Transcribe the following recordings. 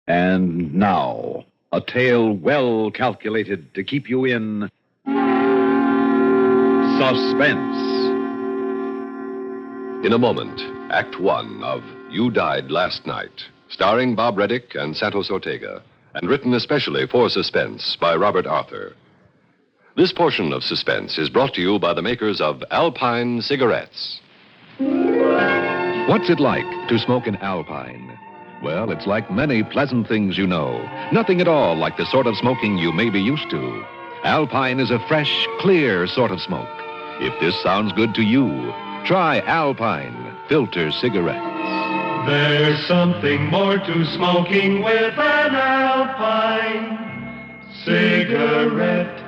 And now, a tale well calculated to keep you in suspense. In a moment, Act One of You Died Last Night, starring Bob Reddick and Santos Ortega, and written especially for Suspense by Robert Arthur. This portion of Suspense is brought to you by the makers of Alpine cigarettes. What's it like to smoke an Alpine? Well, it's like many pleasant things you know. Nothing at all like the sort of smoking you may be used to. Alpine is a fresh, clear sort of smoke. If this sounds good to you, try Alpine filter cigarettes. There's something more to smoking with an Alpine cigarette.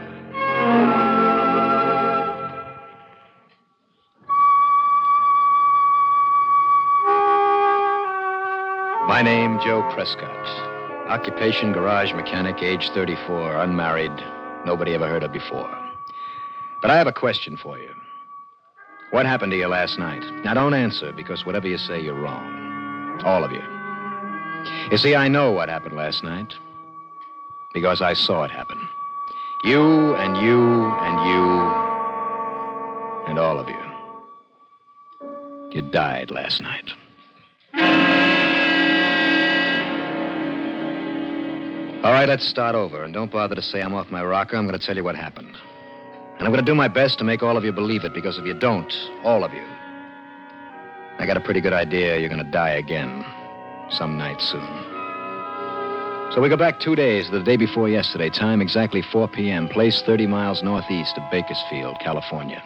My name, Joe Prescott. Occupation, garage mechanic, age 34, unmarried, nobody ever heard of before. But I have a question for you. What happened to you last night? Now, don't answer, because whatever you say, you're wrong. All of you. You see, I know what happened last night, because I saw it happen. You and you and you and all of you. You died last night. All right, let's start over, and don't bother to say I'm off my rocker. I'm going to tell you what happened. And I'm going to do my best to make all of you believe it, because if you don't, all of you, I got a pretty good idea you're going to die again some night soon. So we go back 2 days to the day before yesterday, time exactly 4 p.m., place 30 miles northeast of Bakersfield, California.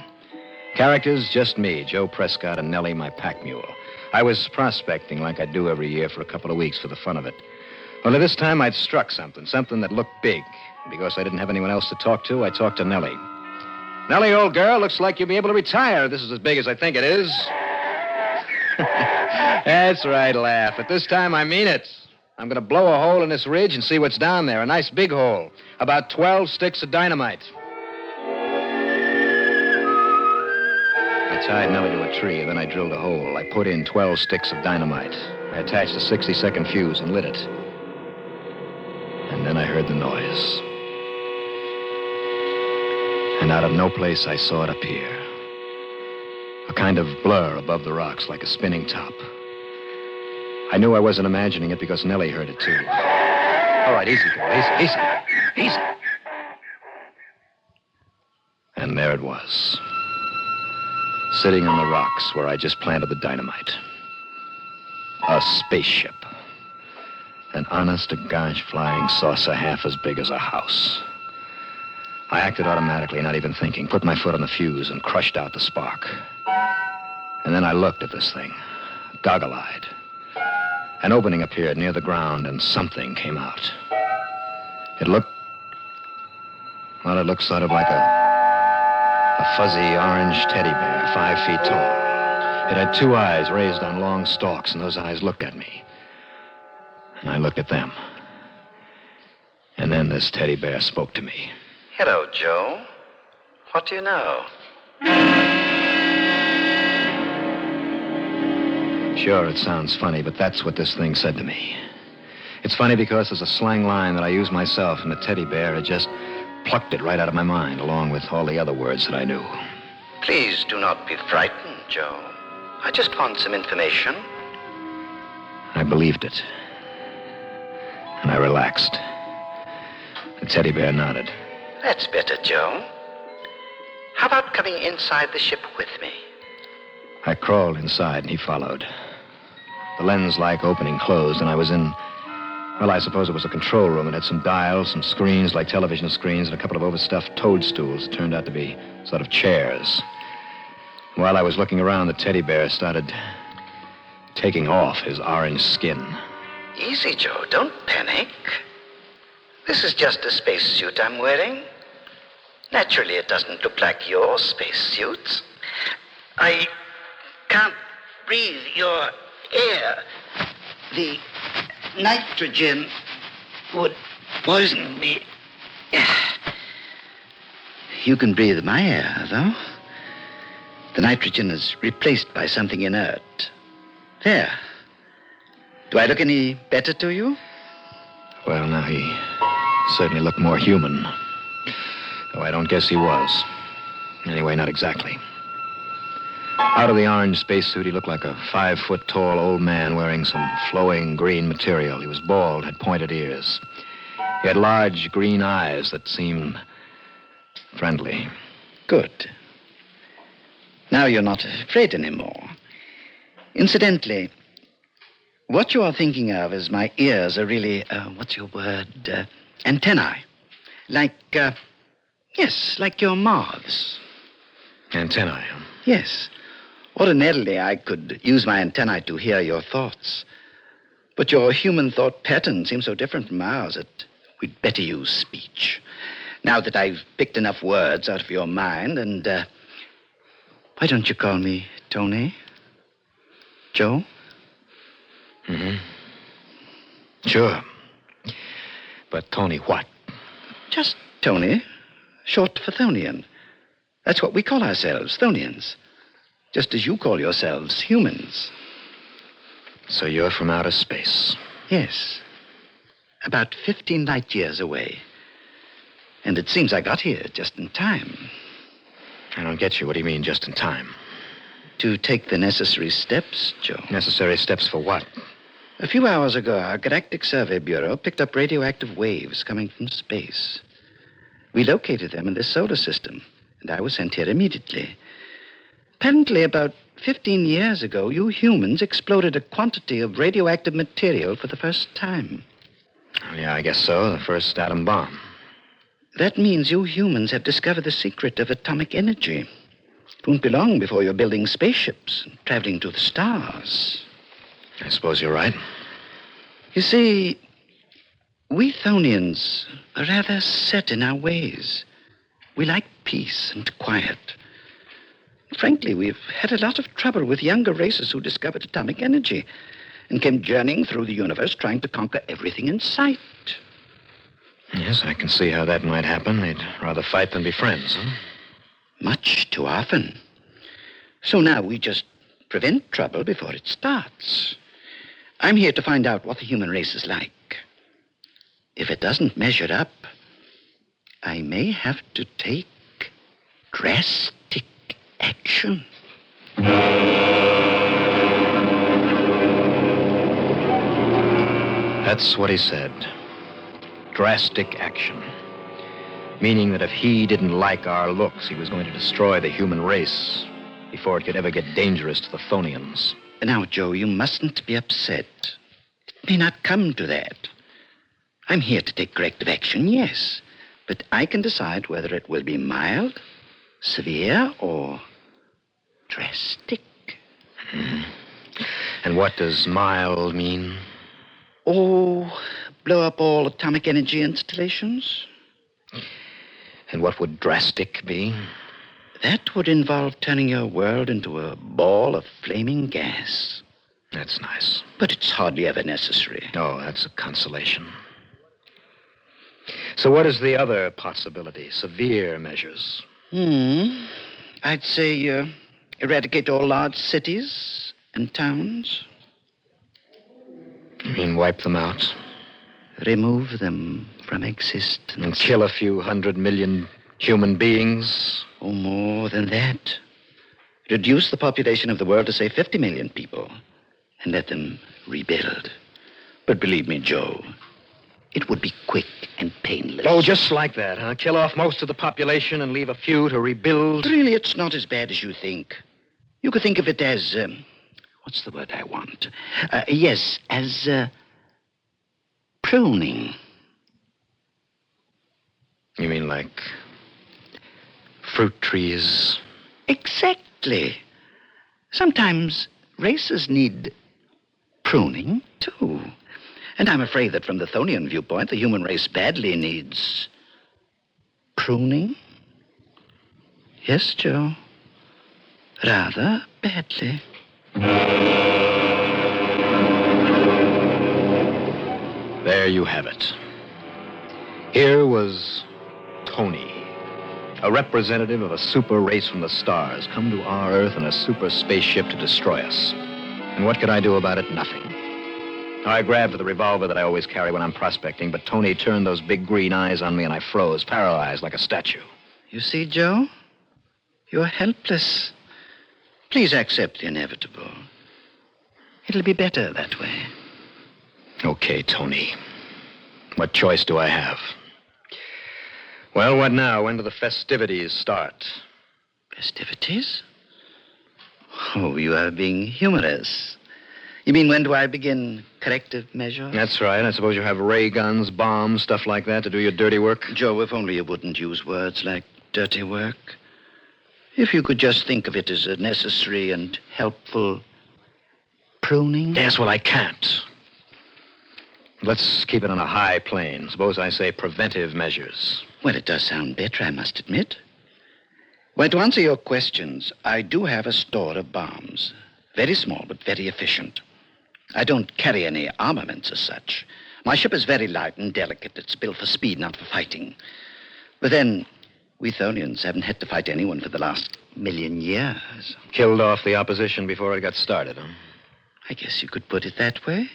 Characters, just me, Joe Prescott, and Nellie, my pack mule. I was prospecting like I do every year for a couple of weeks for the fun of it. Only this time I'd struck something that looked big. Because I didn't have anyone else to talk to, I talked to Nellie. Nellie, old girl, looks like you'll be able to retire. This is as big as I think it is. That's right, laugh. But this time I mean it. I'm going to blow a hole in this ridge and see what's down there. A nice big hole. About 12 sticks of dynamite. I tied Nellie to a tree, and then I drilled a hole. I put in 12 sticks of dynamite. I attached a 60-second fuse and lit it. And then I heard the noise. And out of no place, I saw it appear. A kind of blur above the rocks, like a spinning top. I knew I wasn't imagining it because Nellie heard it, too. All right, easy, girl, easy. And there it was. Sitting on the rocks where I just planted the dynamite. A spaceship. An honest-to-gosh flying saucer half as big as a house. I acted automatically, not even thinking, put my foot on the fuse and crushed out the spark. And then I looked at this thing, goggle-eyed. An opening appeared near the ground, and something came out. It looked sort of like a fuzzy orange teddy bear, 5 feet tall. It had 2 eyes raised on long stalks, and those eyes looked at me. And I looked at them. And then this teddy bear spoke to me. Hello, Joe. What do you know? Sure, it sounds funny, but that's what this thing said to me. It's funny because there's a slang line that I use myself, and the teddy bear had just plucked it right out of my mind, along with all the other words that I knew. Please do not be frightened, Joe. I just want some information. I believed it. And I relaxed. The teddy bear nodded. That's better, Joe. How about coming inside the ship with me? I crawled inside, and he followed. The lens-like opening closed, and I was in, well, I suppose it was a control room. It had some dials, some screens like television screens, and a couple of overstuffed toadstools that turned out to be sort of chairs. While I was looking around, the teddy bear started taking off his orange skin. Easy, Joe. Don't panic. This is just a spacesuit I'm wearing. Naturally, it doesn't look like your spacesuits. I can't breathe your air. The nitrogen would poison me. You can breathe my air, though. The nitrogen is replaced by something inert. There. Do I look any better to you? Well, now, he certainly looked more human. Though I don't guess he was. Anyway, not exactly. Out of the orange spacesuit, he looked like a 5-foot-tall old man wearing some flowing green material. He was bald, had pointed ears. He had large green eyes that seemed friendly. Good. Now you're not afraid anymore. Incidentally, what you are thinking of is my ears are really, what's your word? Antennae. Like, yes, like your mouths. Antennae. Yes. Ordinarily, I could use my antennae to hear your thoughts. But your human thought pattern seems so different from ours that we'd better use speech. Now that I've picked enough words out of your mind, and, why don't you call me Tony? Joe? Mm-hmm. Sure. But Tony what? Just Tony, short for Thonian. That's what we call ourselves, Thonians. Just as you call yourselves humans. So you're from outer space? Yes. About 15 light years away. And it seems I got here just in time. I don't get you. What do you mean, just in time? To take the necessary steps, Joe. Necessary steps for what? A few hours ago, our Galactic Survey Bureau picked up radioactive waves coming from space. We located them in this solar system, and I was sent here immediately. Apparently, about 15 years ago, you humans exploded a quantity of radioactive material for the first time. Oh, yeah, I guess so. The first atom bomb. That means you humans have discovered the secret of atomic energy. It won't be long before you're building spaceships and traveling to the stars. I suppose you're right. You see, we Thonians are rather set in our ways. We like peace and quiet. Frankly, we've had a lot of trouble with younger races who discovered atomic energy and came journeying through the universe trying to conquer everything in sight. Yes, I can see how that might happen. They'd rather fight than be friends, huh? Much too often. So now we just prevent trouble before it starts. I'm here to find out what the human race is like. If it doesn't measure up, I may have to take drastic action. That's what he said. Drastic action. Meaning that if he didn't like our looks, he was going to destroy the human race before it could ever get dangerous to the Thonians. Now, Joe, you mustn't be upset. It may not come to that. I'm here to take corrective action, yes. But I can decide whether it will be mild, severe, or drastic. Mm-hmm. And what does mild mean? Oh, blow up all atomic energy installations. And what would drastic be? That would involve turning your world into a ball of flaming gas. That's nice. But it's hardly ever necessary. Oh, that's a consolation. So what is the other possibility? Severe measures? I'd say eradicate all large cities and towns. You mean wipe them out? Remove them from existence. And kill a few 100 million human beings? Oh, more than that. Reduce the population of the world to, say, 50 million people and let them rebuild. But believe me, Joe, it would be quick and painless. Oh, just like that, huh? Kill off most of the population and leave a few to rebuild? Really, it's not as bad as you think. You could think of it as, what's the word I want? Yes, as, pruning. You mean like fruit trees? Exactly. Sometimes races need pruning, too. And I'm afraid that from the Thonian viewpoint, the human race badly needs pruning. Yes, Joe. Rather badly. There you have it. Here was Tony, a representative of a super race from the stars, come to our Earth in a super spaceship to destroy us. And what could I do about it? Nothing. I grabbed for the revolver that I always carry when I'm prospecting, but Tony turned those big green eyes on me and I froze, paralyzed like a statue. You see, Joe? You're helpless. Please accept the inevitable. It'll be better that way. Okay, Tony. What choice do I have? Well, what now? When do the festivities start? Festivities? Oh, you are being humorous. You mean, when do I begin corrective measures? That's right. I suppose you have ray guns, bombs, stuff like that to do your dirty work? Joe, if only you wouldn't use words like dirty work. If you could just think of it as a necessary and helpful pruning. Yes, well, I can't. Let's keep it on a high plane. Suppose I say preventive measures. Well, it does sound better, I must admit. Well, to answer your questions, I do have a store of bombs. Very small, but very efficient. I don't carry any armaments as such. My ship is very light and delicate. It's built for speed, not for fighting. But then, we Tholians haven't had to fight anyone for the last 1,000,000 years. Killed off the opposition before it got started, huh? I guess you could put it that way.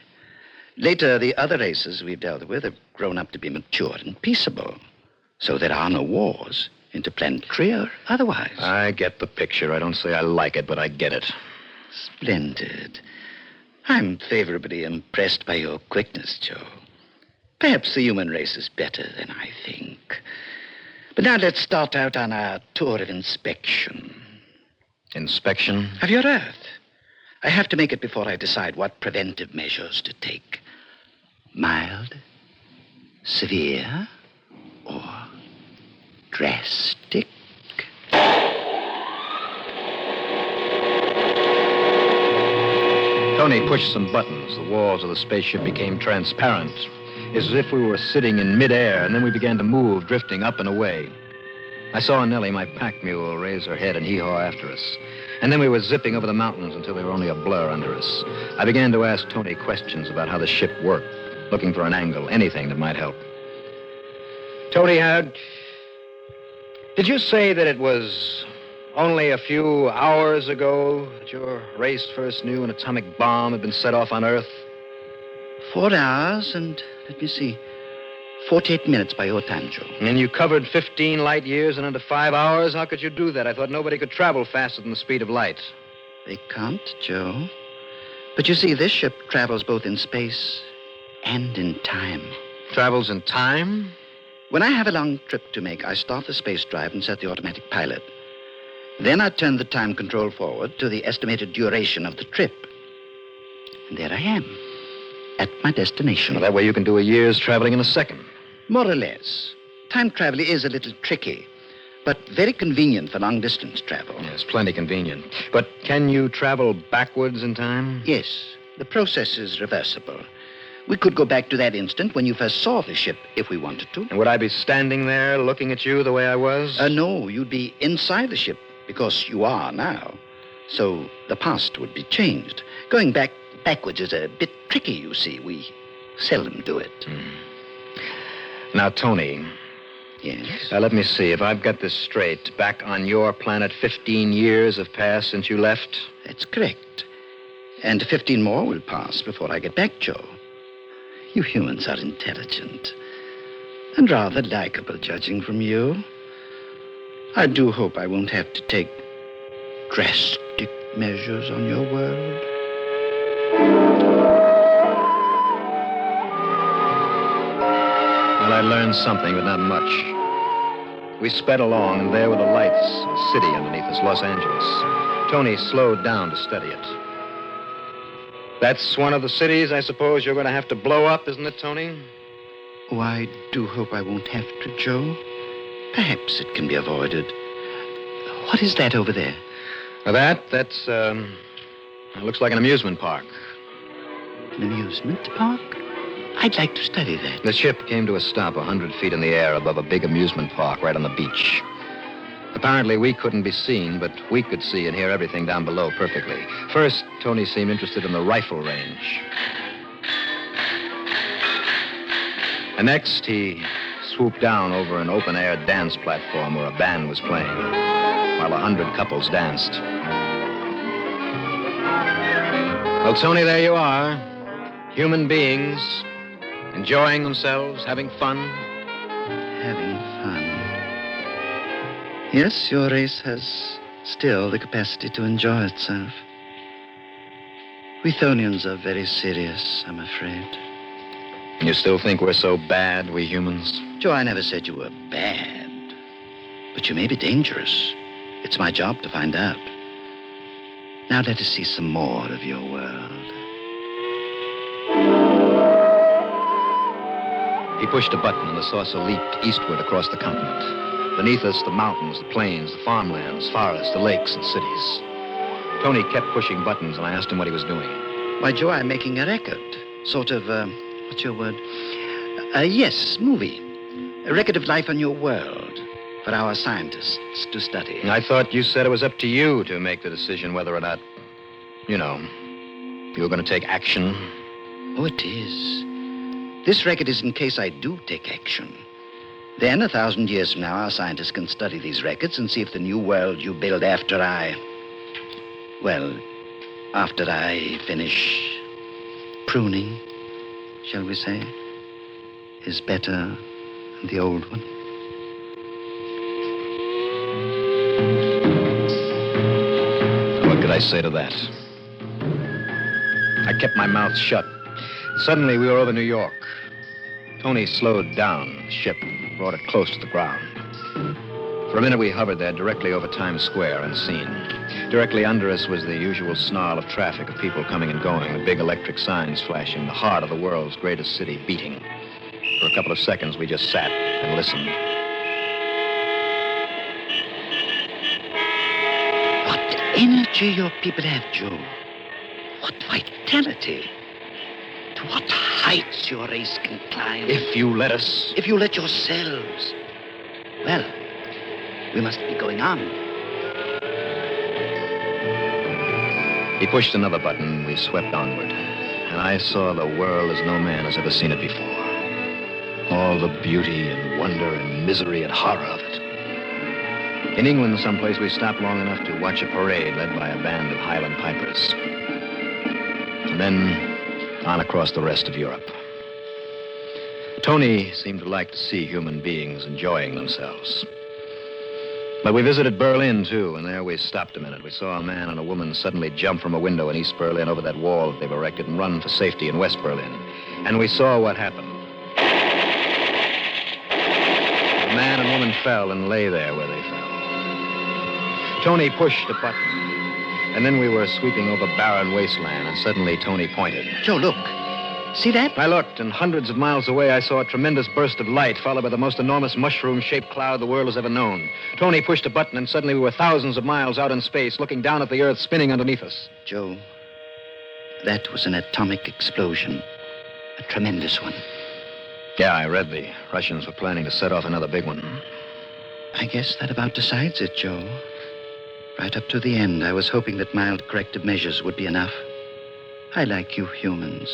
Later, the other races we've dealt with have grown up to be mature and peaceable. So there are no wars, interplanetary or otherwise. I get the picture. I don't say I like it, but I get it. Splendid. I'm favorably impressed by your quickness, Joe. Perhaps the human race is better than I think. But now let's start out on our tour of inspection. Inspection? Of your Earth. I have to make it before I decide what preventive measures to take. Mild, severe, or drastic? Tony pushed some buttons. The walls of the spaceship became transparent. It's as if we were sitting in midair, and then we began to move, drifting up and away. I saw Nellie, my pack mule, raise her head and hee-haw after us. And then we were zipping over the mountains until they were only a blur under us. I began to ask Tony questions about how the ship worked, looking for an angle, anything that might help. Tony, did you say that it was only a few hours ago that your race first knew an atomic bomb had been set off on Earth? 4 hours and, let me see, 48 minutes by your time, Joe. And you covered 15 light years in under 5 hours? How could you do that? I thought nobody could travel faster than the speed of light. They can't, Joe. But you see, this ship travels both in space and in time. Travels in time? When I have a long trip to make, I start the space drive and set the automatic pilot. Then I turn the time control forward to the estimated duration of the trip. And there I am, at my destination. Well, that way you can do a year's traveling in a second. More or less. Time travel is a little tricky, but very convenient for long-distance travel. Yes, plenty convenient. But can you travel backwards in time? Yes, the process is reversible. We could go back to that instant when you first saw the ship, if we wanted to. And would I be standing there looking at you the way I was? No, you'd be inside the ship, because you are now. So the past would be changed. Going backwards is a bit tricky, you see. We seldom do it. Now, Tony. Yes? Let me see. If I've got this straight, back on your planet, 15 years have passed since you left? That's correct. And 15 more will pass before I get back, Joe. You humans are intelligent. And rather likable, judging from you. I do hope I won't have to take drastic measures on your world. Well, I learned something, but not much. We sped along, and there were the lights of a city underneath us, Los Angeles. Tony slowed down to study it. That's one of the cities I suppose you're going to have to blow up, isn't it, Tony? Oh, I do hope I won't have to, Joe. Perhaps it can be avoided. What is that over there? That's looks like an amusement park. An amusement park? I'd like to study that. The ship came to a stop 100 feet in the air above a big amusement park right on the beach. Apparently, we couldn't be seen, but we could see and hear everything down below perfectly. First, Tony seemed interested in the rifle range. And next, he swooped down over an open-air dance platform where a band was playing, while 100 couples danced. Well, Tony, there you are. Human beings enjoying themselves, having fun. Having fun. Yes, your race has still the capacity to enjoy itself. We Thonians are very serious, I'm afraid. You still think we're so bad, we humans? Joe, I never said you were bad. But you may be dangerous. It's my job to find out. Now let us see some more of your world. He pushed a button and the saucer leaped eastward across the continent. Beneath us, the mountains, the plains, the farmlands, forests, the lakes, and cities. Tony kept pushing buttons, and I asked him what he was doing. Why, Joe, I'm making a record. Sort of, what's your word? Yes, movie. A record of life on your world for our scientists to study. I thought you said it was up to you to make the decision whether or not, you were going to take action. Oh, it is. This record is in case I do take action. Then, 1,000 years from now, our scientists can study these records and see if the new world you build after I finish pruning, shall we say, is better than the old one. What could I say to that? I kept my mouth shut. Suddenly, we were over New York. Tony slowed down the ship and brought it close to the ground. For a minute, we hovered there directly over Times Square, unseen. Directly under us was the usual snarl of traffic, of people coming and going, the big electric signs flashing, the heart of the world's greatest city beating. For a couple of seconds, we just sat and listened. What energy your people have, Joe. What vitality. To what heights your race can climb. If you let us. If you let yourselves. Well, we must be going on. He pushed another button. We swept onward. And I saw the world as no man has ever seen it before. All the beauty and wonder and misery and horror of it. In England, someplace, we stopped long enough to watch a parade led by a band of Highland pipers. And then on across the rest of Europe. Tony seemed to like to see human beings enjoying themselves. But we visited Berlin, too, and there we stopped a minute. We saw a man and a woman suddenly jump from a window in East Berlin over that wall that they've erected and run for safety in West Berlin. And we saw what happened. The man and woman fell and lay there where they fell. Tony pushed a button. And then we were sweeping over barren wasteland, and suddenly Tony pointed. Joe, look. See that? I looked, and hundreds of miles away, I saw a tremendous burst of light, followed by the most enormous mushroom-shaped cloud the world has ever known. Tony pushed a button, and suddenly we were thousands of miles out in space, looking down at the Earth spinning underneath us. Joe, that was an atomic explosion. A tremendous one. Yeah, I read the Russians were planning to set off another big one. I guess that about decides it, Joe. Right up to the end, I was hoping that mild corrective measures would be enough. I like you humans.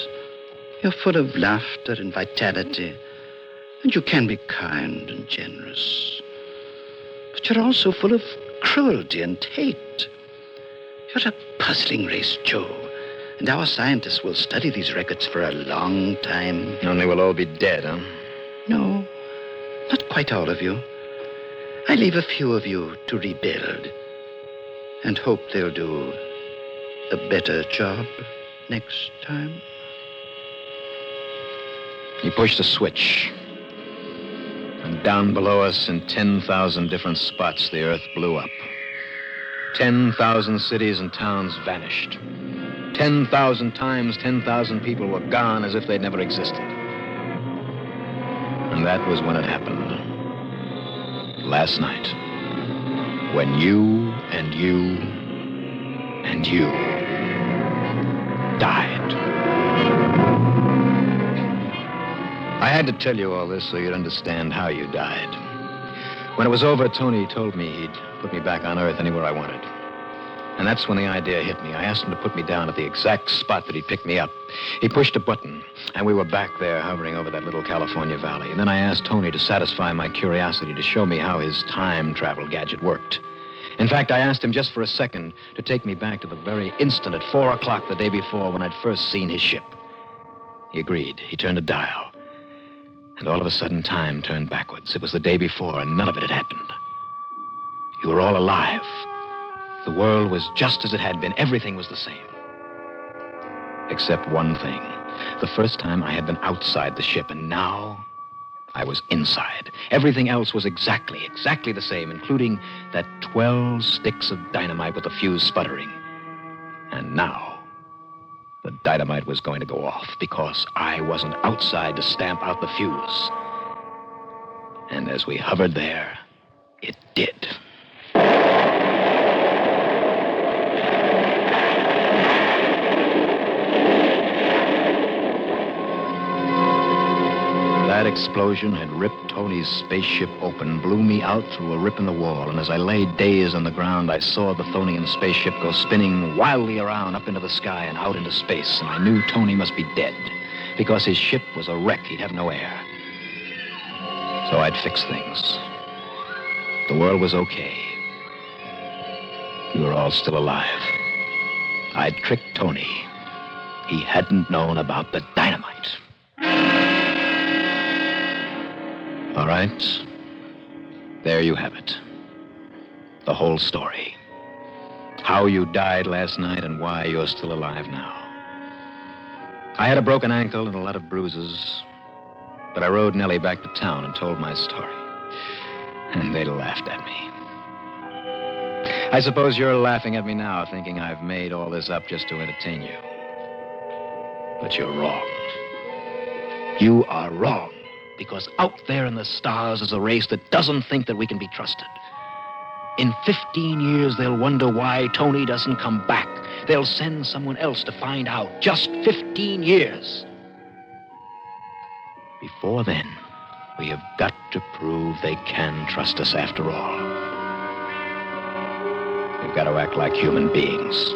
You're full of laughter and vitality, and you can be kind and generous. But you're also full of cruelty and hate. You're a puzzling race, Joe, and our scientists will study these records for a long time. Only we'll all be dead, huh? No, not quite all of you. I leave a few of you to rebuild. And hope they'll do a better job next time. He pushed a switch. And down below us in 10,000 different spots, the Earth blew up. 10,000 cities and towns vanished. 10,000 times 10,000 people were gone as if they'd never existed. And that was when it happened. Last night. When you and you and you died. I had to tell you all this so you'd understand how you died. When it was over, Tony told me he'd put me back on Earth anywhere I wanted. And that's when the idea hit me. I asked him to put me down at the exact spot that he'd picked me up. He pushed a button, and we were back there hovering over that little California valley. And then I asked Tony to satisfy my curiosity, to show me how his time travel gadget worked. In fact, I asked him just for a second to take me back to the very instant at 4 o'clock the day before when I'd first seen his ship. He agreed. He turned a dial. And all of a sudden, time turned backwards. It was the day before, and none of it had happened. You were all alive. The world was just as it had been. Everything was the same. Except one thing. The first time I had been outside the ship, and now I was inside. Everything else was exactly the same, including that 12 sticks of dynamite with the fuse sputtering. And now, the dynamite was going to go off because I wasn't outside to stamp out the fuse. And as we hovered there, it did. That explosion had ripped Tony's spaceship open, blew me out through a rip in the wall, and as I lay dazed on the ground, I saw the Thonian spaceship go spinning wildly around up into the sky and out into space, and I knew Tony must be dead, because his ship was a wreck. He'd have no air. So I'd fix things. The world was okay. You were all still alive. I'd tricked Tony. He hadn't known about the dynamite. All right. There you have it. The whole story. How you died last night and why you're still alive now. I had a broken ankle and a lot of bruises, but I rode Nellie back to town and told my story. And they laughed at me. I suppose you're laughing at me now, thinking I've made all this up just to entertain you. But you're wrong. You are wrong. Because out there in the stars is a race that doesn't think that we can be trusted. In 15 years, they'll wonder why Tony doesn't come back. They'll send someone else to find out. Just 15 years. Before then, we have got to prove they can trust us after all. We've got to act like human beings.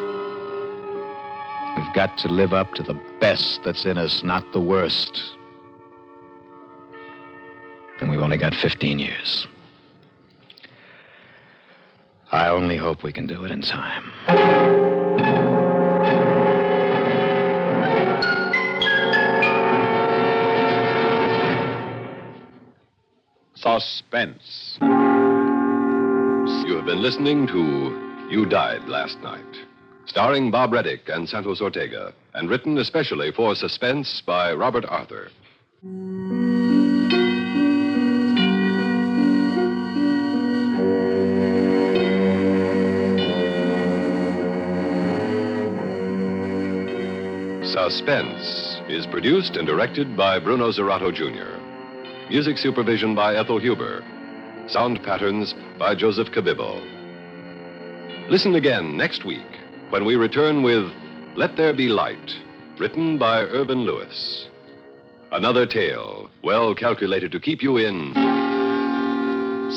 We've got to live up to the best that's in us, not the worst. And we've only got 15 years. I only hope we can do it in time. Suspense. You have been listening to You Died Last Night, starring Bob Reddick and Santos Ortega, and written especially for Suspense by Robert Arthur. Suspense is produced and directed by Bruno Zerato, Jr. Music supervision by Ethel Huber. Sound patterns by Joseph Cabibbo. Listen again next week when we return with Let There Be Light, written by Irvin Lewis. Another tale well calculated to keep you in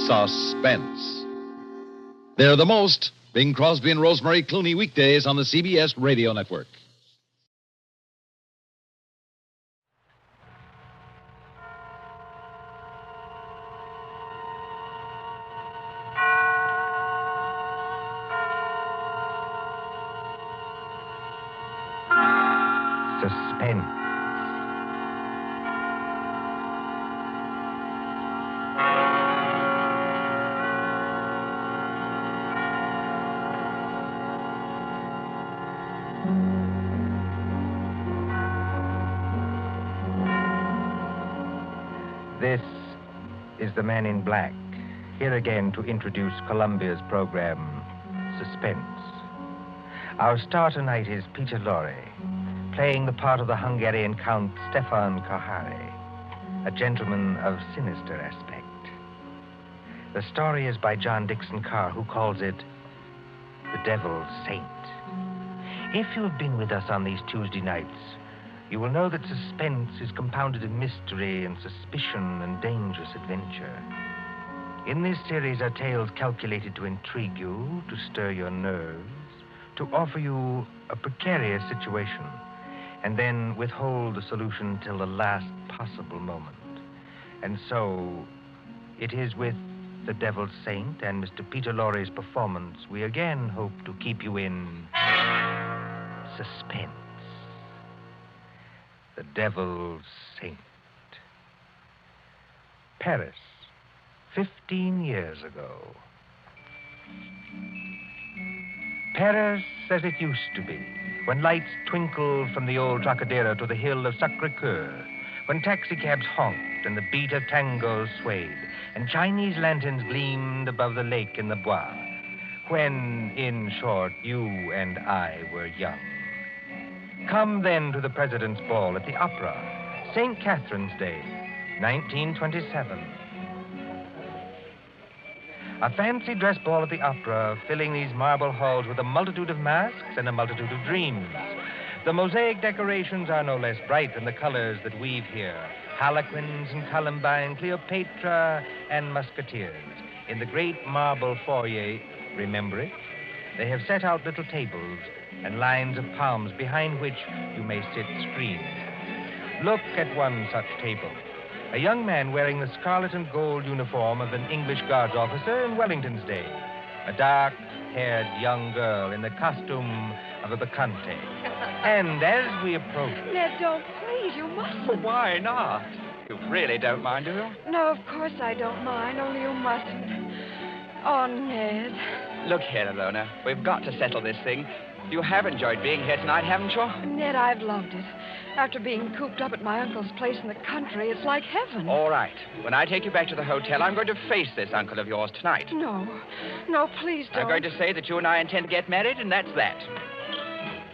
Suspense. They're the most. Bing Crosby and Rosemary Clooney weekdays on the CBS Radio Network. Suspense. This is the Man in Black, here again to introduce Columbia's program, Suspense. Our star tonight is Peter Lorre, playing the part of the Hungarian Count Stefan Kahare, a gentleman of sinister aspect. The story is by John Dixon Carr, who calls it The Devil's Saint. If you have been with us on these Tuesday nights, you will know that suspense is compounded of mystery and suspicion and dangerous adventure. In this series are tales calculated to intrigue you, to stir your nerves, to offer you a precarious situation, and then withhold the solution till the last possible moment. And so, it is with The Devil's Saint and Mr. Peter Lorre's performance we again hope to keep you in suspense. the devil's saint. Paris, 15 years ago. Paris as it used to be, when lights twinkled from the old Trocadero to the hill of Sacré-Cœur, when taxicabs honked and the beat of tangos swayed, and Chinese lanterns gleamed above the lake in the Bois, when, in short, you and I were young. Come then to the President's Ball at the Opera, St. Catherine's Day, 1927. A fancy dress ball at the Opera, filling these marble halls with a multitude of masks and a multitude of dreams. The mosaic decorations are no less bright than the colors that weave here. Harlequins and Columbine, Cleopatra and Musketeers. In the great marble foyer, remember it? They have set out little tables and lines of palms behind which you may sit screened. Look at one such table. A young man wearing the scarlet and gold uniform of an English Guards officer in Wellington's day. A dark-haired young girl in the costume of a bacchante. And as we approach... Ned, don't, please. You mustn't. Well, why not? You really don't mind, do you? No, of course I don't mind, only you mustn't. Oh, Ned. Look here, Alona. We've got to settle this thing. You have enjoyed being here tonight, haven't you? Ned, I've loved it. After being cooped up at my uncle's place in the country, it's like heaven. All right. When I take you back to the hotel, I'm going to face this uncle of yours tonight. No. No, please don't. I'm going to say that you and I intend to get married, and that's that.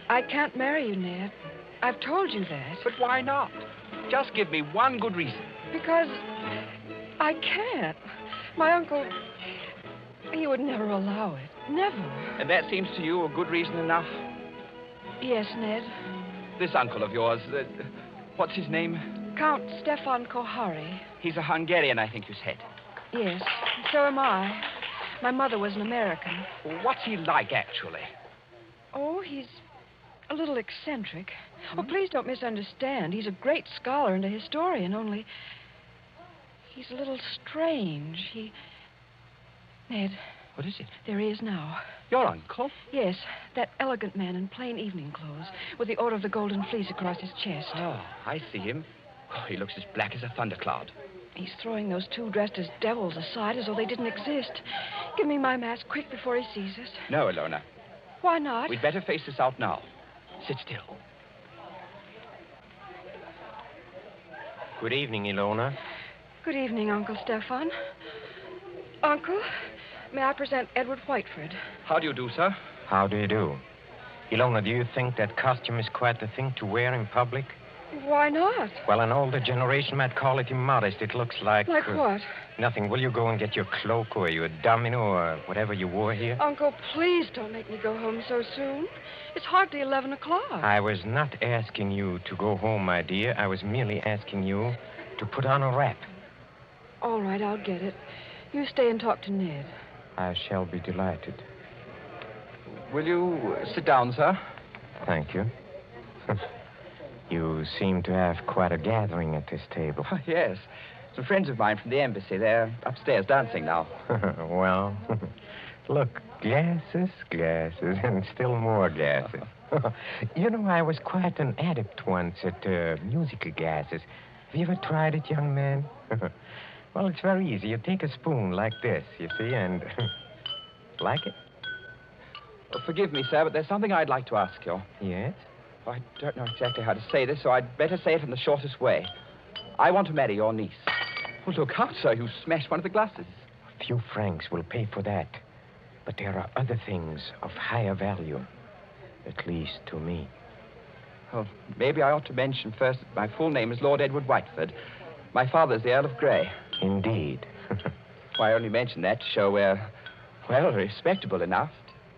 I can't marry you, Ned. I've told you that. But why not? Just give me one good reason. Because I can't. My uncle, he would never allow it. Never. And that seems to you a good reason enough? Yes, Ned. This uncle of yours, what's his name? Count Stefan Kohari. He's a Hungarian, I think you said. Yes, so am I. My mother was an American. What's he like, actually? Oh, he's a little eccentric. Oh, please don't misunderstand. He's a great scholar and a historian, only he's a little strange. Ned. What is it? There he is now. Your uncle? Yes, that elegant man in plain evening clothes, with the Order of the Golden Fleece across his chest. Oh, I see him. Oh, he looks as black as a thundercloud. He's throwing those two dressed as devils aside as though they didn't exist. Give me my mask quick before he sees us. No, Alona. Why not? We'd better face this out now. Sit still. Good evening, Ilona. Good evening, Uncle Stefan. Uncle, may I present Edward Whiteford? How do you do, sir? How do you do? Ilona, do you think that costume is quite the thing to wear in public? Why not? Well, an older generation might call it immodest. It looks like... Like what? Nothing. Will you go and get your cloak or your domino or whatever you wore here? Uncle, please don't make me go home so soon. It's hardly 11 o'clock. I was not asking you to go home, my dear. I was merely asking you to put on a wrap. All right, I'll get it. You stay and talk to Ned. I shall be delighted. Will you sit down, sir? Thank you. You seem to have quite a gathering at this table. Oh, yes. Some friends of mine from the embassy. They're upstairs dancing now. Well, look, glasses, and still more glasses. You know, I was quite an adept once at musical gases. Have you ever tried it, young man? Well, it's very easy. You take a spoon like this, you see, and... Like it? Well, forgive me, sir, but there's something I'd like to ask you. Yes? I don't know exactly how to say this, so I'd better say it in the shortest way. I want to marry your niece. Well, look out, sir. You smashed one of the glasses. A few francs will pay for that. But there are other things of higher value. At least to me. Oh, maybe I ought to mention first that my full name is Lord Edward Whiteford. My father's the Earl of Grey. Indeed. Why, I only mention that to show we're, well, respectable enough.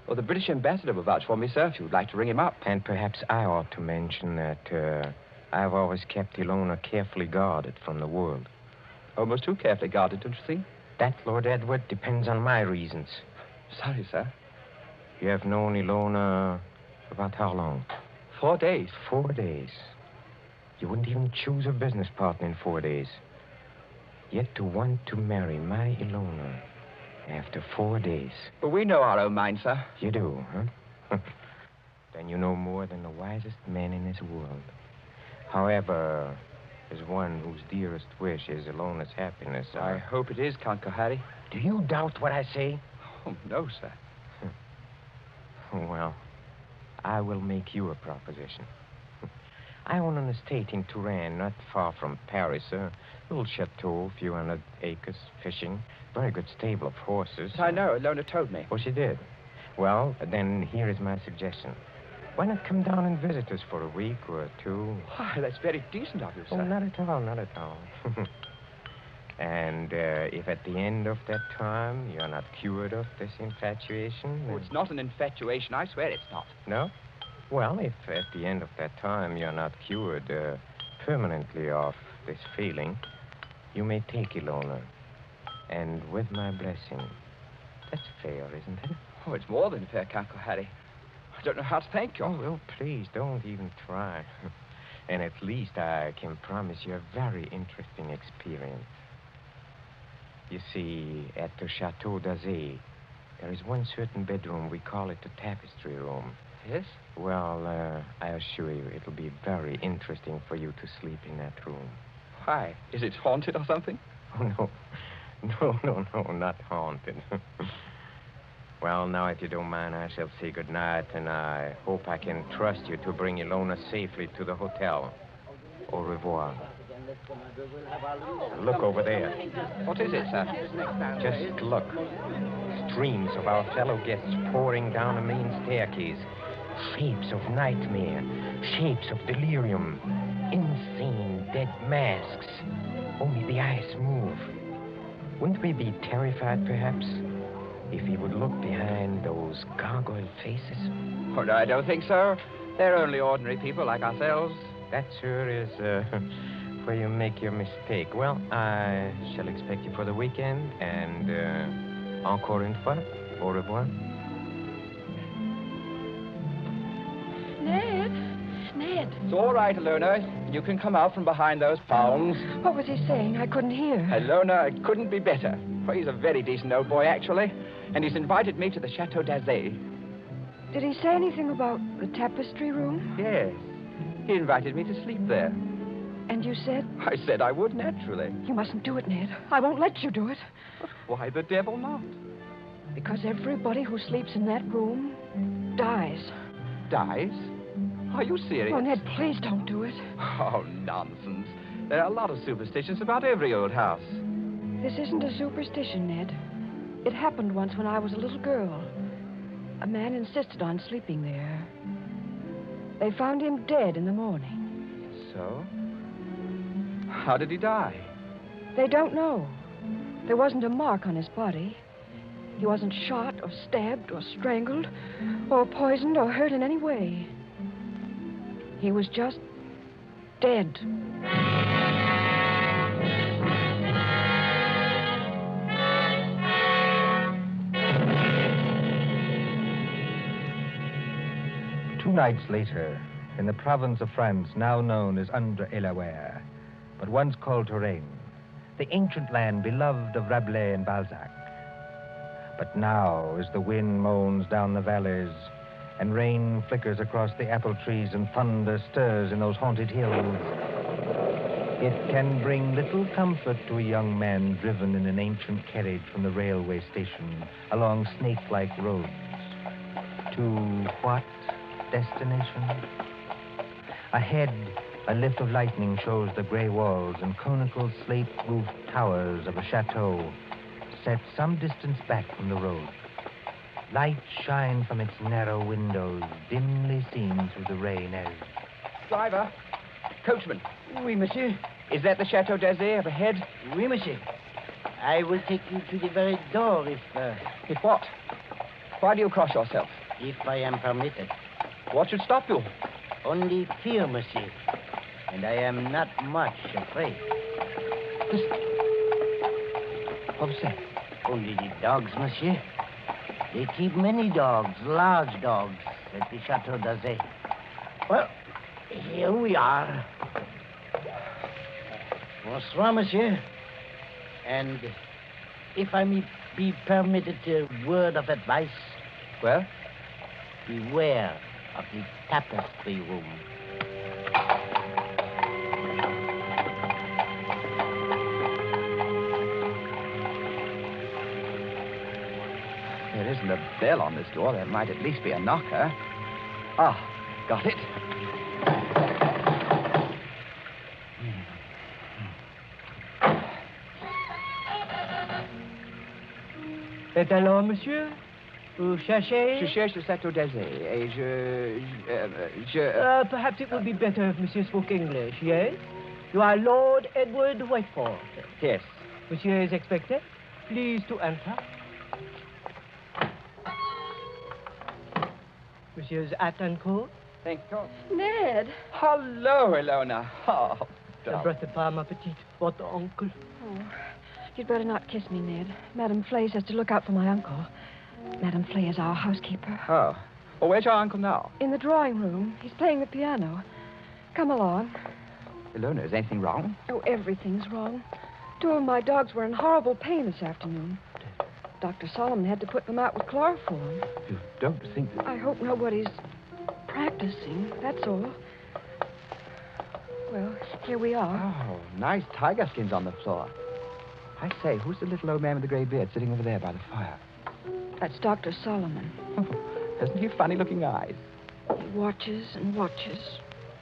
Well, the British ambassador will vouch for me, sir, if you'd like to ring him up. And perhaps I ought to mention that I've always kept Ilona carefully guarded from the world. Almost too carefully guarded, don't you think? That, Lord Edward, depends on my reasons. Sorry, sir. You have known Ilona about how long? 4 days. 4 days. You wouldn't even choose a business partner in 4 days. Yet to want to marry my Ilona after 4 days. But we know our own minds, sir. You do, huh? Then you know more than the wisest man in this world. However, as one whose dearest wish is Ilona's happiness, I hope it is, Count Harry. Do you doubt what I say? Oh, no, sir. Well, I will make you a proposition. I own an estate in Touraine, not far from Paris. A little chateau, a few hundred acres, fishing, very good stable of horses. I know, Ilona told me. Oh, she did? Well, then here is my suggestion. Why not come down and visit us for a week or two? Why, that's very decent of you, sir. Oh, not at all, not at all. And if at the end of that time you're not cured of this infatuation... Oh, it's not an infatuation. I swear it's not. No? Well, if at the end of that time you're not cured permanently of this feeling, you may take Ilona. And with my blessing. That's fair, isn't it? Oh, it's more than fair, Count Harry. I don't know how to thank you. Oh, well, please, don't even try. And at least I can promise you a very interesting experience. You see, at the Chateau d'Azay, there is one certain bedroom. We call it the tapestry room. Yes? Well, I assure you, it'll be very interesting for you to sleep in that room. Why? Is it haunted or something? Oh, no. No, not haunted. Well, now, if you don't mind, I shall say goodnight, and I hope I can trust you to bring Ilona safely to the hotel. Au revoir. Look over there. What is it, sir? Just look. Streams of our fellow guests pouring down a main staircase. Shapes of nightmare. Shapes of delirium. Insane dead masks. Only the eyes move. Wouldn't we be terrified, perhaps, if he would look behind those gargoyle faces? Oh, no, I don't think so. They're only ordinary people like ourselves. That, sir, is where you make your mistake. Well, I shall expect you for the weekend, and encore une fois, au revoir. Ned. It's all right, Ilona. You can come out from behind those palms. What was he saying? I couldn't hear. Ilona, it couldn't be better. Well, he's a very decent old boy, actually. And he's invited me to the Chateau d'Azay. Did he say anything about the tapestry room? Yes. He invited me to sleep there. And you said? I said I would, naturally. You mustn't do it, Ned. I won't let you do it. But why the devil not? Because everybody who sleeps in that room dies. Dies? Are you serious? Oh, Ned, please don't do it. Oh, nonsense. There are a lot of superstitions about every old house. This isn't a superstition, Ned. It happened once when I was a little girl. A man insisted on sleeping there. They found him dead in the morning. So? How did he die? They don't know. There wasn't a mark on his body. He wasn't shot or stabbed or strangled or poisoned or hurt in any way. He was just dead. Two nights later, in the province of France now known as Indre-et-Loire, but once called Touraine, the ancient land beloved of Rabelais and Balzac. But now, as the wind moans down the valleys, and rain flickers across the apple trees, and thunder stirs in those haunted hills, it can bring little comfort to a young man driven in an ancient carriage from the railway station along snake-like roads. To what destination? Ahead, a lift of lightning shows the gray walls and conical slate-roofed towers of a chateau set some distance back from the road. Lights shine from its narrow windows, dimly seen through the rain as... Driver! Coachman! Oui, monsieur. Is that the Chateau d'Azay up ahead? Oui, monsieur. I will take you to the very door If what? Why do you cross yourself? if I am permitted. What should stop you? Only fear, monsieur. And I am not much afraid. Listen. What was that? Only the dogs, monsieur. They keep many dogs, large dogs, at the Chateau d'Azay. Well, here we are. Bonsoir, monsieur. And if I may be permitted a word of advice, Well? beware of the tapestry room. There isn't a bell on this door. There might at least be a knocker. Ah, got it. Et alors, monsieur? Vous cherchez? Je cherche le Château d'Azay et Perhaps it would be better if monsieur spoke English, yes? You are Lord Edward Whiteford. Yes. Monsieur is expected. Please to enter. Monsieur's hat and coat. Thank you. Ned. Hello, Ilona. Oh, La breath pas, ma petite, votre uncle. Oh, you'd better not kiss me, Ned. Madame Flay says to look out for my uncle. Madame Flay is our housekeeper. Oh. Well, where's your uncle now? In the drawing room. He's playing the piano. Come along. Ilona, is anything wrong? Oh, everything's wrong. 2 of my dogs were in horrible pain this afternoon. Dr. Solomon had to put them out with chloroform. You don't think that... I hope nobody's practicing, that's all. Well, here we are. Oh, nice tiger skins on the floor. I say, who's the little old man with the gray beard sitting over there by the fire? That's Dr. Solomon. Hasn't he funny-looking eyes? He watches and watches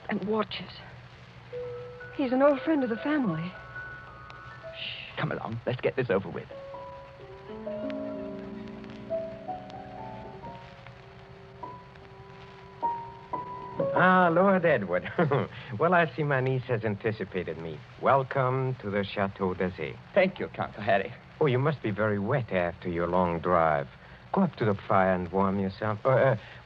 and watches. He's an old friend of the family. Shh, come along. Let's get this over with. Ah, Lord Edward. Well, I see my niece has anticipated me. Welcome to the Chateau d'Azay. Thank you, Count Harry. Oh, you must be very wet after your long drive. Go up to the fire and warm yourself.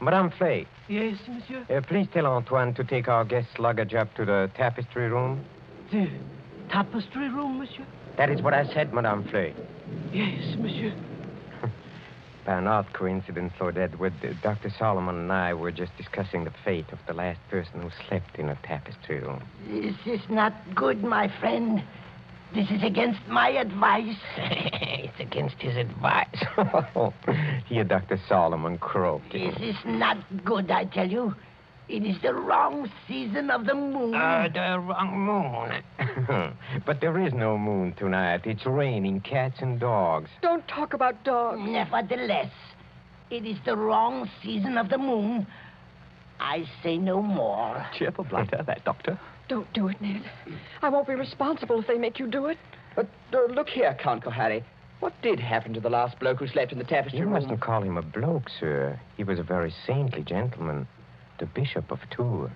Madame Flay. Yes, monsieur? Please tell Antoine to take our guest's luggage up to the tapestry room. The tapestry room, monsieur? That is what I said, Madame Flay. Yes, monsieur. By an odd coincidence, Lord Edward, Dr. Solomon and I were just discussing the fate of the last person who slept in a tapestry room. This is not good, my friend. This is against my advice. It's against his advice. Here, Dr. Solomon croaking. This is not good, I tell you. It is the wrong season of the moon. The wrong moon. But there is no moon tonight. It's raining cats and dogs. Don't talk about dogs. Nevertheless, it is the wrong season of the moon. I say no more. Cheerful blighter, that doctor. Don't do it, Ned. I won't be responsible if they make you do it. But look here, Count Harry. What did happen to the last bloke who slept in the tapestry You room? mustn't call him a bloke, sir. He was a very saintly gentleman. The Bishop of Tours.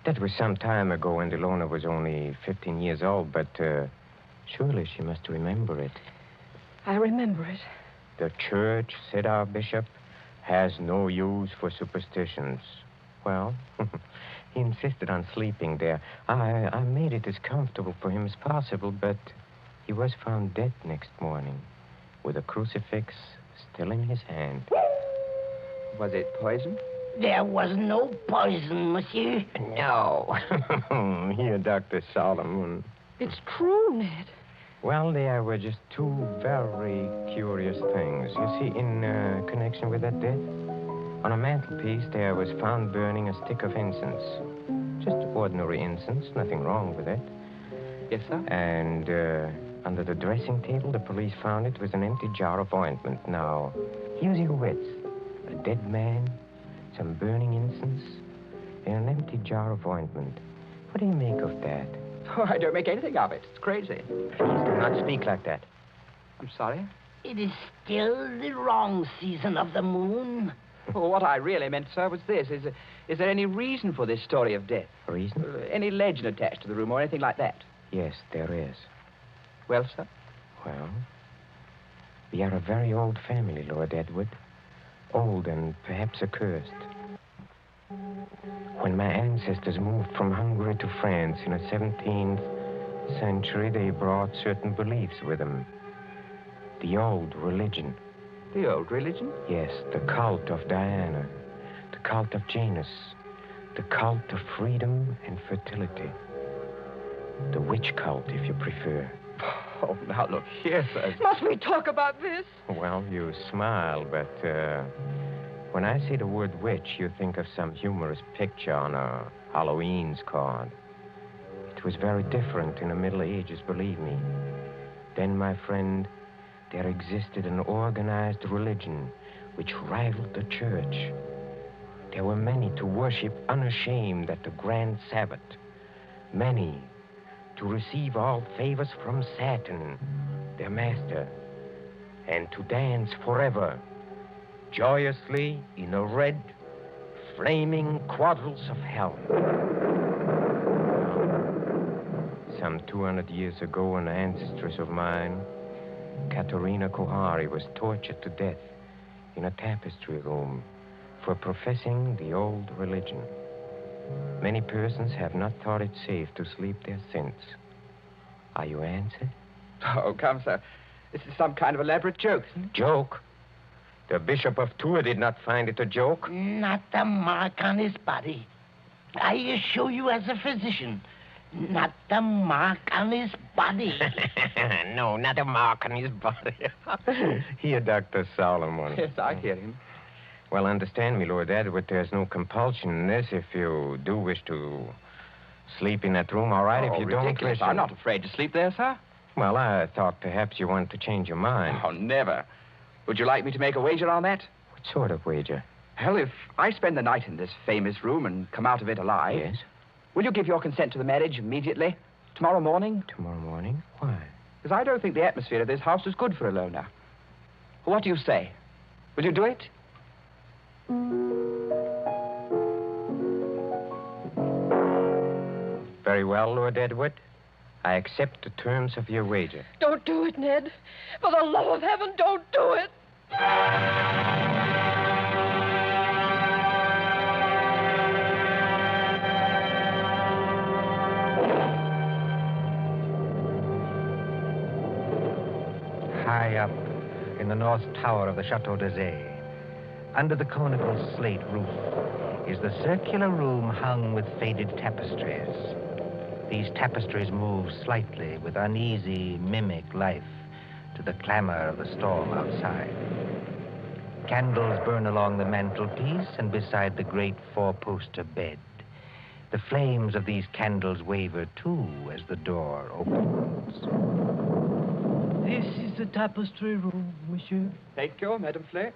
That was some time ago when Ilona was only 15 years old, but surely she must remember it. I remember it. The church, said our bishop, has no use for superstitions. Well, he insisted on sleeping there. I made it as comfortable for him as possible, but he was found dead next morning with a crucifix still in his hand. Was it poison? There was no poison, monsieur. No. Here, Dr. Solomon. It's true, Ned. Well, there were just 2 very curious things. You see, in connection with that death, on a mantelpiece there was found burning a stick of incense. Just ordinary incense, nothing wrong with it. Yes, sir? And under the dressing table, the police found it was an empty jar of ointment. Now, use your wits. A dead man, some burning incense, and an empty jar of ointment. What do you make of that? Oh, I don't make anything of it. It's crazy. Please do not speak like that. I'm sorry. It is still the wrong season of the moon. Well, what I really meant, sir, was this. Is there any reason for this story of death? Reason? Any legend attached to the room or anything like that? Yes, there is. Well, sir? Well, we are a very old family, Lord Edward. Old and perhaps accursed. When my ancestors moved from Hungary to France in the 17th century, they brought certain beliefs with them. The old religion. The old religion? Yes, the cult of Diana, the cult of Janus, the cult of freedom and fertility. The witch cult, if you prefer. Oh, now look here, sir. Must we talk about this? Well, you smile, but when I say the word witch, you think of some humorous picture on a Halloween's card. It was very different in the Middle Ages, believe me. Then, my friend, there existed an organized religion which rivaled the church. There were many to worship unashamed at the grand Sabbath, many to receive all favors from Saturn, their master, and to dance forever, joyously in the red, flaming quadrants of hell. Some 200 years ago, an ancestress of mine, Katerina Kohari, was tortured to death in a tapestry room for professing the old religion. Many persons have not thought it safe to sleep there since. Are you answered? Oh, come, sir. This is some kind of elaborate joke, isn't it? Joke? The Bishop of Tours did not find it a joke. Not a mark on his body. I assure you as a physician, not a mark on his body. No, not a mark on his body. Here, Dr. Solomon. Yes, I hear him. Well, understand me, Lord Edward, there's no compulsion in this. If you do wish to sleep in that room, all right. If you don't ridiculous. wish... I'm not afraid to sleep there, sir. Well, I thought perhaps you wanted to change your mind. Oh, never. Would you like me to make a wager on that? What sort of wager? Hell, if I spend the night in this famous room and come out of it alive... Yes? Will you give your consent to the marriage immediately? Tomorrow morning? Tomorrow morning? Why? Because I don't think the atmosphere of this house is good for a loner. What do you say? Will you do it? Very well, Lord Edward. I accept the terms of your wager. Don't do it, Ned. For the love of heaven, don't do it. High up in the north tower of the Chateau d'Azay, under the conical slate roof, is the circular room hung with faded tapestries. These tapestries move slightly with uneasy, mimic life to the clamor of the storm outside. Candles burn along the mantelpiece and beside the great four-poster bed. The flames of these candles waver, too, as the door opens. This is the tapestry room, monsieur. Thank you, Madame Flay.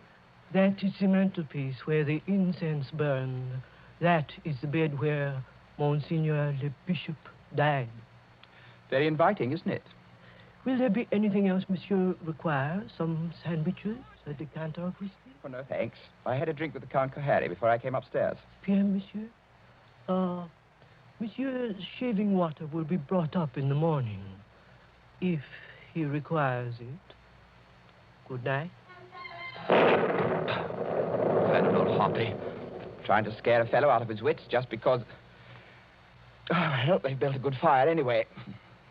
That is the mantelpiece where the incense burned. That is the bed where Monseigneur le Bishop died. Very inviting, isn't it? Will there be anything else monsieur requires? Some sandwiches, a decanter of whiskey? Oh, no, thanks. I had a drink with the Count Kohari before I came upstairs. Bien, monsieur. Monsieur's shaving water will be brought up in the morning, if he requires it. Good night. That old hoppy. Trying to scare a fellow out of his wits just because... Oh, I hope they built a good fire anyway.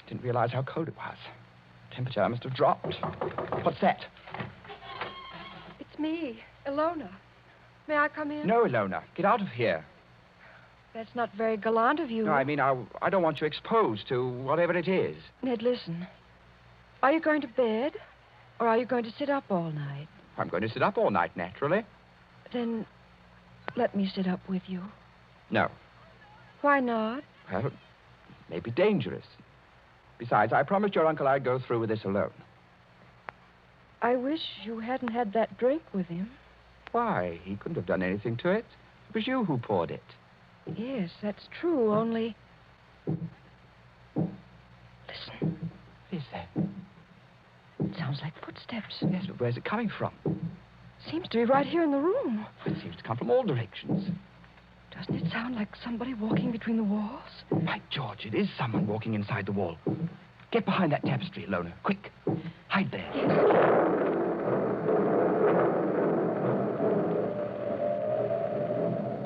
Didn't realize how cold it was. Temperature must have dropped. What's that? It's me, Ilona. May I come in? No, Ilona. Get out of here. That's not very gallant of you. No, I mean, I don't want you exposed to whatever it is. Ned, listen. Are you going to bed, or are you going to sit up all night? I'm going to sit up all night, naturally. Then let me sit up with you. No. Why not? Well, it may be dangerous. Besides, I promised your uncle I'd go through with this alone. I wish you hadn't had that drink with him. Why? He couldn't have done anything to it. It was you who poured it. Yes, that's true, only... Listen. What is that? It sounds like footsteps. Yes, but where's it coming from? Seems to be right here in the room. It seems to come from all directions. Doesn't it sound like somebody walking between the walls? By George, it is someone walking inside the wall. Get behind that tapestry, Ilona. Quick. Hide there.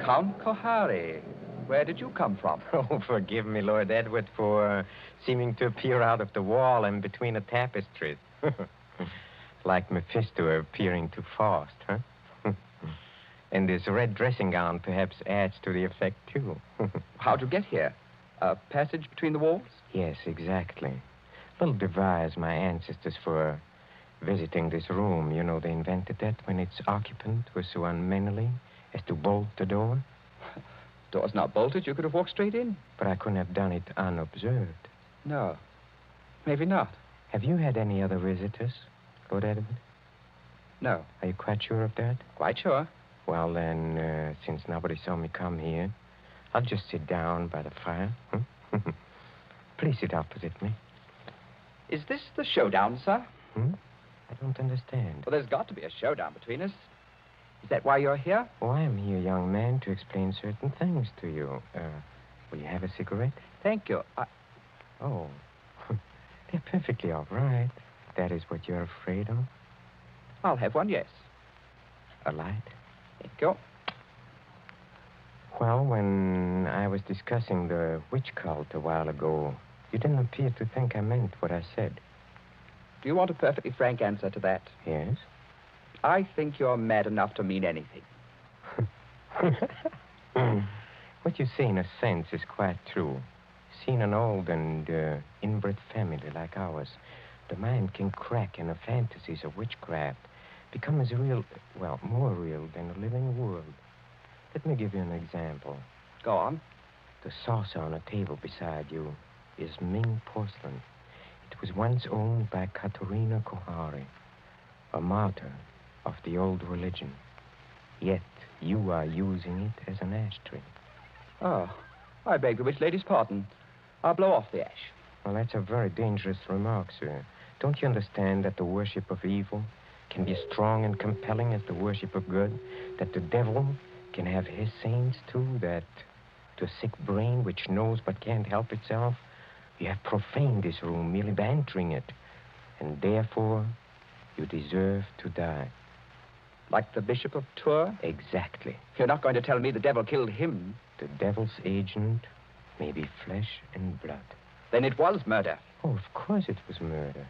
Count Kohari. Where did you come from? Oh, forgive me, Lord Edward, for seeming to appear out of the wall and between the tapestries. Like Mephisto appearing to Faust, huh? And this red dressing gown perhaps adds to the effect, too. How'd you get here? A passage between the walls? Yes, exactly. Little device my ancestors for visiting this room. You know, they invented that when its occupant was so unmannerly as to bolt the door. Door's not bolted. You could have walked straight in. But I couldn't have done it unobserved. No. Maybe not. Have you had any other visitors, Lord Edward? No. Are you quite sure of that? Quite sure. Well, then, since nobody saw me come here, I'll just sit down by the fire. Please sit opposite me. Is this the showdown, sir? I don't understand. Well, there's got to be a showdown between us. Is that why you're here? Oh, I'm here, young man, to explain certain things to you. Will you have a cigarette? Thank you. Oh, they're perfectly all right. That is what you're afraid of? I'll have one, yes. A light? Thank you. Well, when I was discussing the witch cult a while ago, you didn't appear to think I meant what I said. Do you want a perfectly frank answer to that? Yes? I think you're mad enough to mean anything. What you say, in a sense, is quite true. See, in an old and inbred family like ours, the mind can crack and the fantasies of witchcraft become as real, well, more real than the living world. Let me give you an example. Go on. The saucer on a table beside you is Ming porcelain. It was once owned by Katerina Kohari, a martyr of the old religion. Yet you are using it as an ashtray. Oh, I beg the witch lady's pardon. I'll blow off the ash. Well, that's a very dangerous remark, sir. Don't you understand that the worship of evil can be as strong and compelling as the worship of good? That the devil can have his saints, too? That to a sick brain which knows but can't help itself, you have profaned this room merely by entering it. And therefore, you deserve to die. Like the Bishop of Tours? Exactly. You're not going to tell me the devil killed him? The devil's agent may be flesh and blood. Then it was murder. Oh, of course it was murder.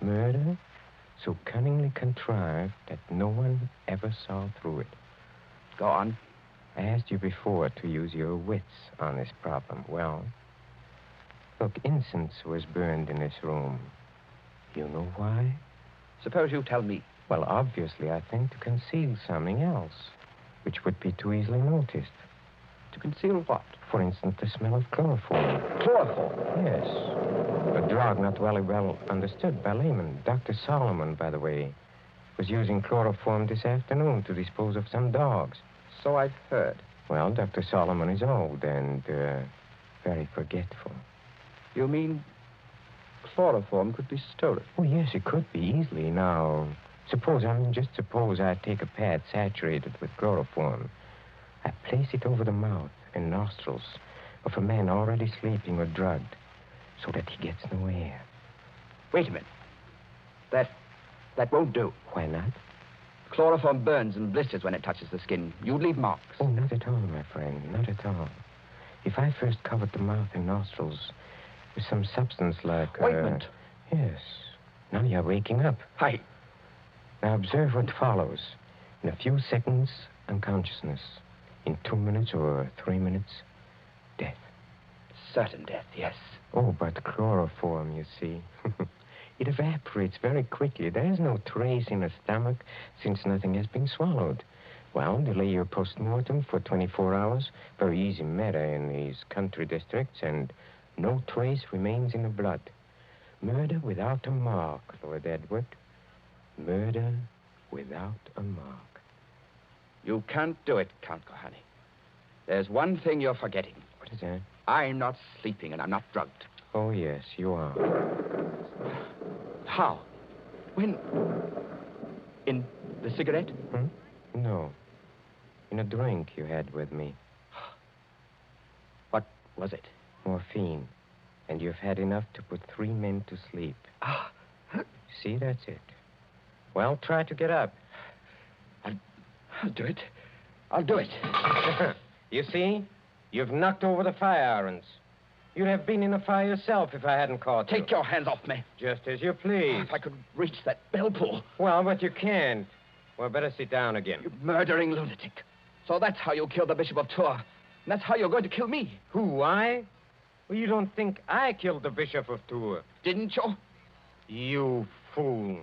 Murder so cunningly contrived that no one ever saw through it. Go on. I asked you before to use your wits on this problem. Well, look, incense was burned in this room. You know why? Suppose you tell me. Well, obviously, I think to conceal something else, which would be too easily noticed. To conceal what? For instance, the smell of chloroform. Chloroform? Yes. A drug not very well understood by laymen. Dr. Solomon, by the way, was using chloroform this afternoon to dispose of some dogs. So I've heard. Well, Dr. Solomon is old and very forgetful. You mean chloroform could be stolen? Oh, yes, it could be easily. Now, suppose I take a pad saturated with chloroform. I place it over the mouth and nostrils of a man already sleeping or drugged so that he gets no air. Wait a minute. That won't do. Why not? Chloroform burns and blisters when it touches the skin. You'd leave marks. Oh, not at all, my friend. Not at all. If I first covered the mouth and nostrils with some substance like... Ointment. Yes. Now you're waking up. Hi. Now observe what follows. In a few seconds, unconsciousness. In 2 minutes or 3 minutes, death. Certain death, yes. Oh, but chloroform, you see. It evaporates very quickly. There is no trace in the stomach since nothing has been swallowed. Well, delay your post-mortem for 24 hours. Very easy matter in these country districts, and no trace remains in the blood. Murder without a mark, Lord Edward. Murder without a mark. You can't do it, Count Kohani. There's one thing you're forgetting. What is that? I'm not sleeping and I'm not drugged. Oh, yes, you are. How? When? In the cigarette? No. In a drink you had with me. What was it? Morphine. And you've had enough to put 3 men to sleep. See, that's it. Well, try to get up. I'll do it. I'll do it. You see? You've knocked over the fire irons. You'd have been in a fire yourself if I hadn't caught you. Take your hands off me. Just as you please. If I could reach that bell pull. Well, but you can't. Well, better sit down again. You murdering lunatic. So that's how you killed the Bishop of Tours. And that's how you're going to kill me. Who, I? Well, you don't think I killed the Bishop of Tours? Didn't you? You fool.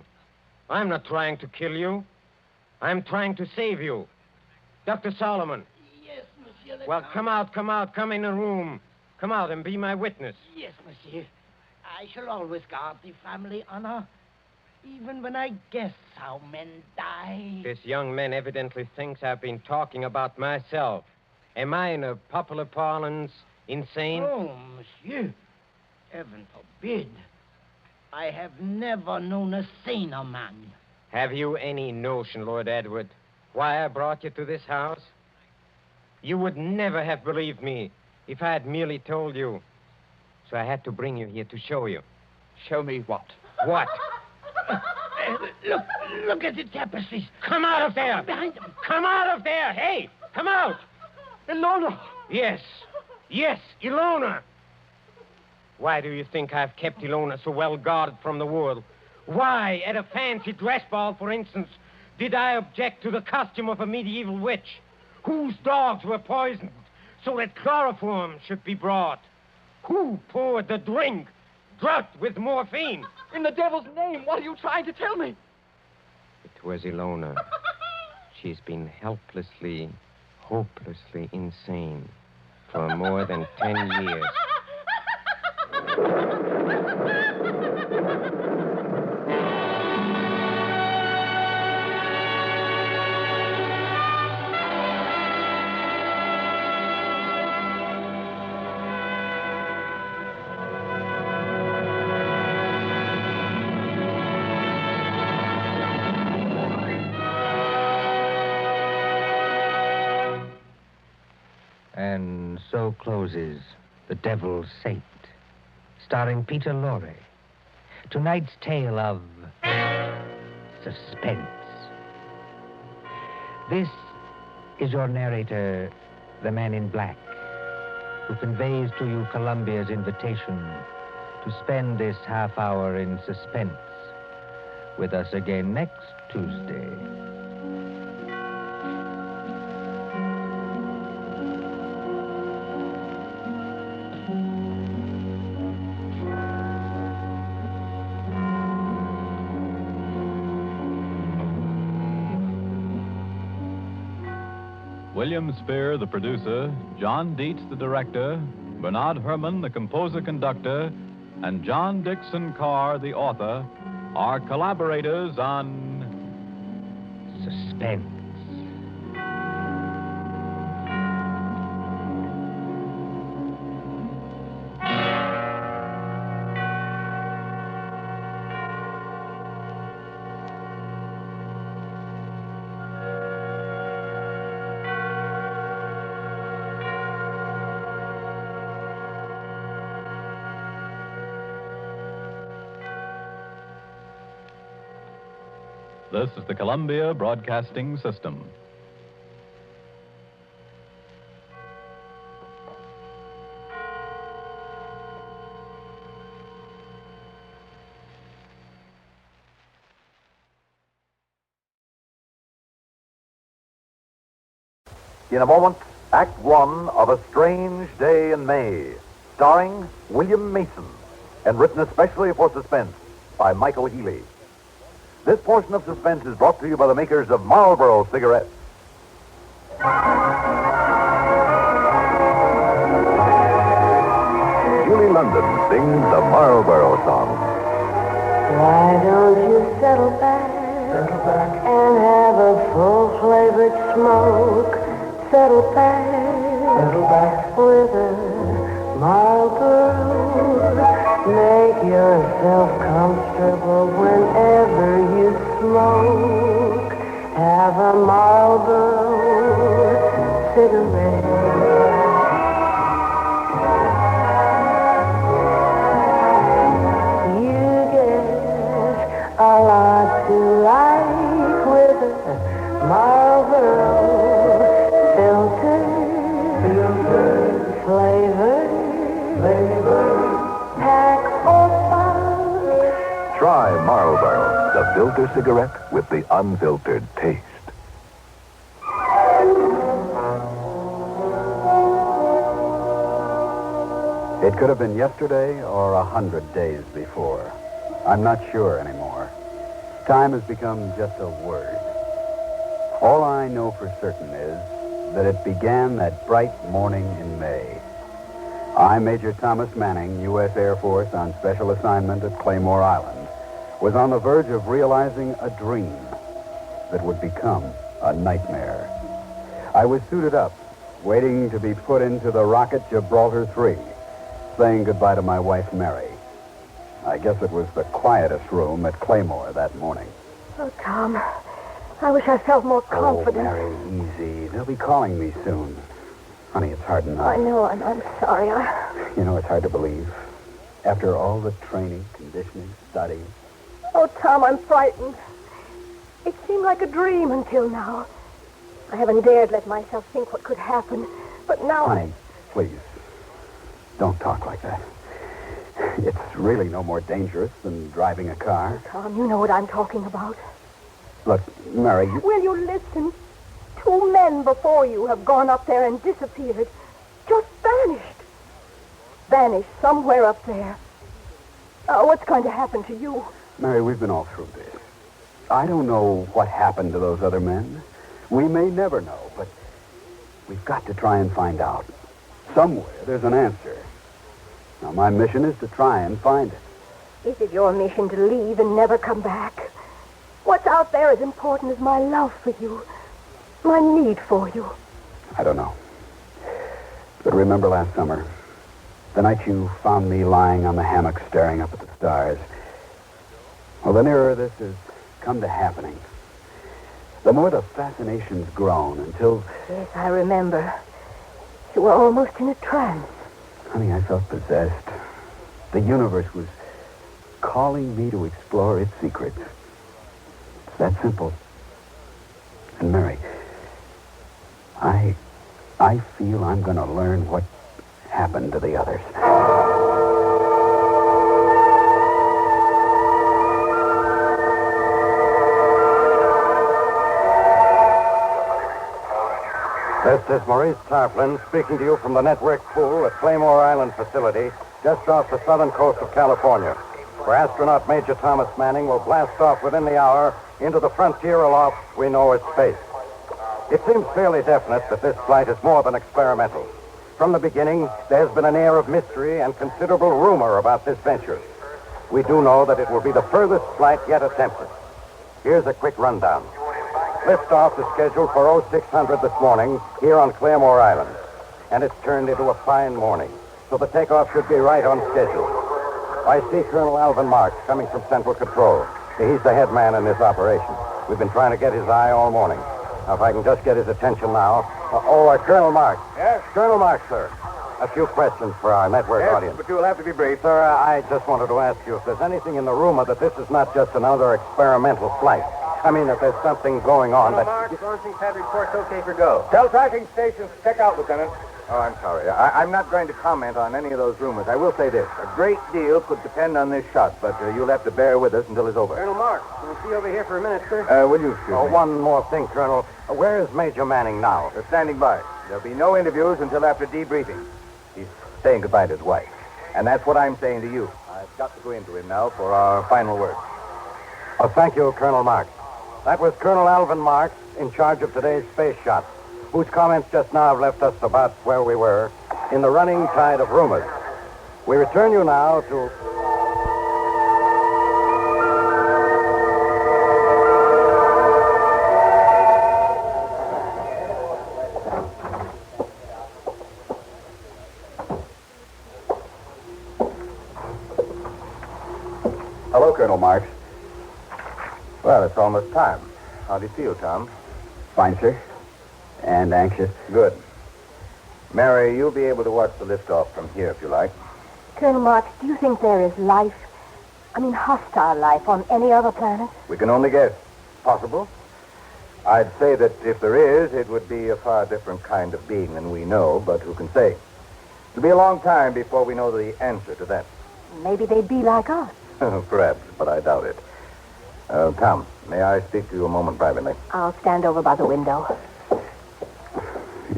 I'm not trying to kill you. I'm trying to save you. Dr. Solomon. Yes, monsieur. Well, come out. Come in the room. Come out and be my witness. Yes, monsieur. I shall always guard the family honor. even when I guess how men die. This young man evidently thinks I've been talking about myself. Am I, in a popular parlance, insane? Oh, monsieur. Heaven forbid. I have never known a saner man. Have you any notion, Lord Edward, why I brought you to this house? You would never have believed me if I had merely told you. So I had to bring you here to show you. Show me what? What? Look at the tapestries. Come out of there! Behind them. Come out of there! Hey, come out! Ilona! Yes, Ilona. Why do you think I've kept Ilona so well guarded from the world? Why, at a fancy dress ball, for instance, did I object to the costume of a medieval witch? Whose dogs were poisoned so that chloroform should be brought? Who poured the drink drugged with morphine? In the devil's name, what are you trying to tell me? It was Ilona. She's been helplessly, hopelessly insane for more than 10 years. And so closes The Devil's Saint, starring Peter Lorre. Tonight's tale of suspense. This is your narrator, the man in black, who conveys to you Columbia's invitation to spend this half hour in suspense with us again next Tuesday. William Spier, the producer, John Dietz, the director, Bernard Herrmann, the composer-conductor, and John Dixon Carr, the author, are collaborators on Suspense. This is the Columbia Broadcasting System. In a moment, Act One of A Strange Day in May, starring William Mason, and written especially for Suspense by Michael Healy. This portion of Suspense is brought to you by the makers of Marlboro cigarettes. Julie London sings the Marlboro song. Why don't you settle back and have a full-flavored smoke? Settle back with a Marlboro. Make yourself comfortable whenever you smoke. Have a Marlboro cigarette. You get a lot to like with a Marlboro filter, flavor, pack or box. Try Marlboro, the filter cigarette with the unfiltered taste. It could have been yesterday or 100 days before. I'm not sure anymore. Time has become just a word. All I know for certain is that it began that bright morning in May. I'm Major Thomas Manning, U.S. Air Force, on special assignment at Claymore Island, was on the verge of realizing a dream that would become a nightmare. I was suited up, waiting to be put into the rocket Gibraltar 3, saying goodbye to my wife, Mary. I guess it was the quietest room at Claymore that morning. Oh, Tom, I wish I felt more confident. Oh, Mary, easy. They'll be calling me soon. Honey, it's hard enough. I know, I'm sorry. You know, it's hard to believe. After all the training, conditioning, study. Oh, Tom, I'm frightened. It seemed like a dream until now. I haven't dared let myself think what could happen, but now... Honey, please, don't talk like that. It's really no more dangerous than driving a car. Tom, you know what I'm talking about. Look, Mary... Will you listen? 2 men before you have gone up there and disappeared. Just vanished. Vanished somewhere up there. What's going to happen to you? Mary, we've been all through this. I don't know what happened to those other men. We may never know, but we've got to try and find out. Somewhere there's an answer. Now, my mission is to try and find it. Is it your mission to leave and never come back? What's out there as important as my love for you, my need for you? I don't know. But remember last summer, the night you found me lying on the hammock staring up at the stars? Well, the nearer this has come to happening, the more the fascination's grown until... Yes, I remember. You were almost in a trance. Honey, I felt possessed. The universe was calling me to explore its secrets. It's that simple. And Mary, I feel I'm going to learn what happened to the others. This is Maurice Tarplin speaking to you from the network pool at Claymore Island facility just off the southern coast of California, where astronaut Major Thomas Manning will blast off within the hour into the frontier aloft we know as space. It seems fairly definite that this flight is more than experimental. From the beginning, there has been an air of mystery and considerable rumor about this venture. We do know that it will be the furthest flight yet attempted. Here's a quick rundown. Liftoff is scheduled for 0600 this morning here on Claymore Island, and it's turned into a fine morning, so the takeoff should be right on schedule. I see Colonel Alvin Marks coming from Central Control. He's the head man in this operation. We've been trying to get his eye all morning. Now, if I can just get his attention now. Colonel Marks. Yes? Colonel Marks, sir. A few questions for our network audience. But you'll have to be brief. Sir, I just wanted to ask you if there's anything in the rumor that this is not just another experimental flight. I mean, if there's something going on Colonel that... Marks, launching pad report's okay for go. Tell tracking stations to check out, Lieutenant. Oh, I'm sorry. I'm not going to comment on any of those rumors. I will say this. A great deal could depend on this shot, but you'll have to bear with us until it's over. Colonel Marks, can we see over here for a minute, sir? Will you excuse me? One more thing, Colonel. Where is Major Manning now? They're standing by. There'll be no interviews until after debriefing. He's saying goodbye to his wife. And that's what I'm saying to you. I've got to go into him now for our final word. Oh, thank you, Colonel Marks. That was Colonel Alvin Marks, in charge of today's space shot, whose comments just now have left us about where we were in the running tide of rumors. We return you now to... Hello, Colonel Marks. Well, it's almost time. How do you feel, Tom? Fine, sir. And anxious. Good. Mary, you'll be able to watch the liftoff from here if you like. Colonel Marks, do you think there is life, hostile life, on any other planet? We can only guess. Possible. I'd say that if there is, it would be a far different kind of being than we know, but who can say? It'll be a long time before we know the answer to that. Maybe they'd be like us. Perhaps, but I doubt it. Tom, may I speak to you a moment privately? I'll stand over by the window.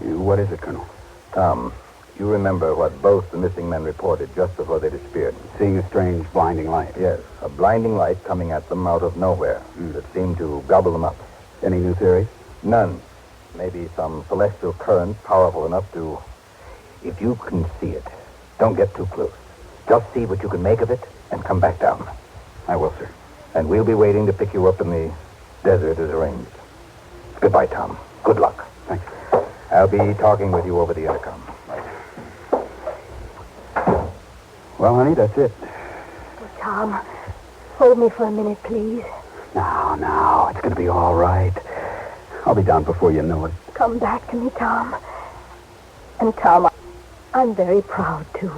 What is it, Colonel? Tom, you remember what both the missing men reported just before they disappeared? Seeing a strange blinding light. Yes, a blinding light coming at them out of nowhere that seemed to gobble them up. Any new theories? None. Maybe some celestial current powerful enough to... If you can see it, don't get too close. Just see what you can make of it and come back down. I will, sir. And we'll be waiting to pick you up in the desert as arranged. Goodbye, Tom. Good luck. Thanks. I'll be talking with you over the intercom. Well, honey, that's it. Oh, Tom, hold me for a minute, please. Now, it's going to be all right. I'll be down before you know it. Come back to me, Tom. And, Tom, I'm very proud, too.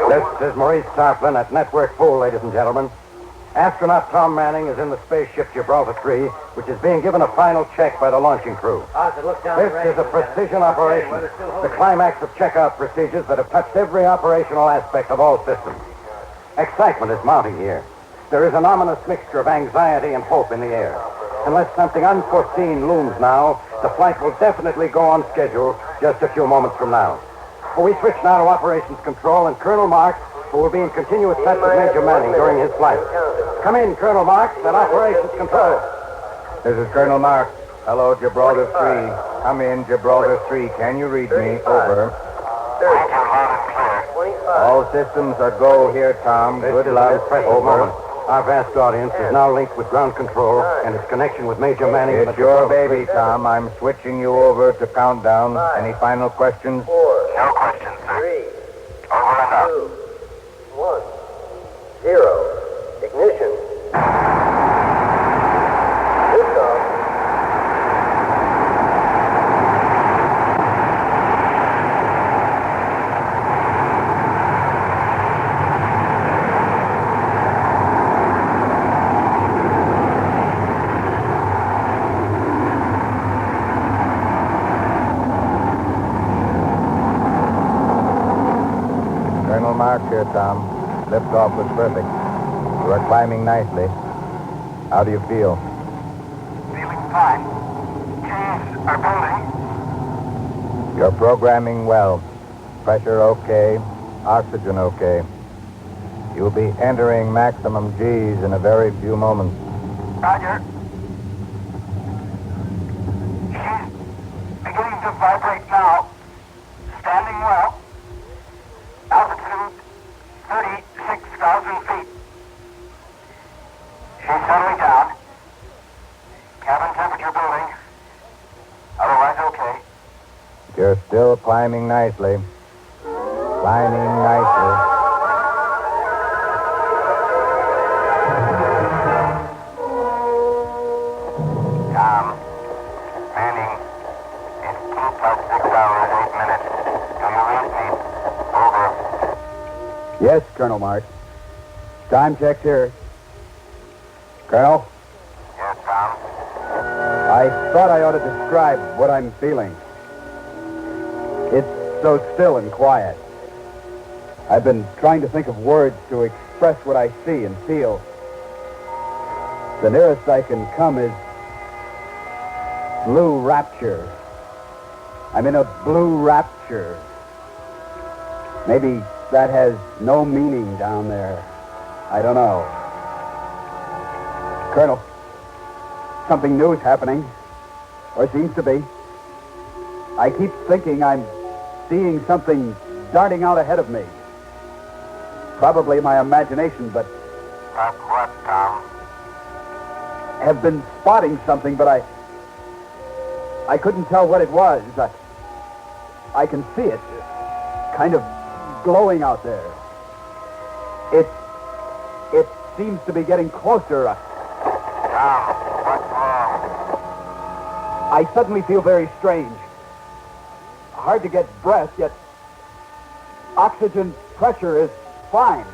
This is Maurice Tarplin at Network Pool, ladies and gentlemen. Astronaut Tom Manning is in the spaceship Gibraltar 3, which is being given a final check by the launching crew. This is a precision operation, the climax of checkout procedures that have touched every operational aspect of all systems. Excitement is mounting here. There is an ominous mixture of anxiety and hope in the air. Unless something unforeseen looms now, the flight will definitely go on schedule just a few moments from now. We switch now to operations control, and Colonel Marks, who will be in continuous touch with Major Manning during his flight. Come in, Colonel Marks, at operations control. This is Colonel Marks. Hello, Gibraltar 3. Come in, Gibraltar 3. Can you read me? Over. All systems are go here, Tom. Good luck. Over. Our vast audience is now linked with ground control and its connection with Major Manning. It's your baby, Tom. I'm switching you over to countdown. Any final questions? No questions, sir. 3, over and out. 2, 1, 0. Ignition. Liftoff. Colonel Marks here, Tom. Liftoff was perfect. You are climbing nicely. How do you feel? Feeling fine. Keys are building. You're programming well. Pressure okay. Oxygen okay. You'll be entering maximum Gs in a very few moments. Roger. She's beginning to vibrate now. Standing well. Altitude 36,000 feet. She's settling down. Cabin temperature building. Otherwise okay. You're still climbing nicely. Climbing nicely. Tom, Manning, it's 2 plus 6 hours, 8 minutes. Do you read me? Over. Yes, Colonel Marks. Time check here. Colonel? Yes, Tom? I thought I ought to describe what I'm feeling. It's so still and quiet. I've been trying to think of words to express what I see and feel. The nearest I can come is blue rapture. I'm in a blue rapture. Maybe that has no meaning down there. I don't know. Colonel, something new is happening, or seems to be. I keep thinking I'm seeing something darting out ahead of me. Probably my imagination, but... Like what, Tom? Have been spotting something, but I couldn't tell what it was. I can see it, kind of glowing out there. It seems to be getting closer. Tom, what's wrong? I suddenly feel very strange. Hard to get breath, yet oxygen pressure is fine.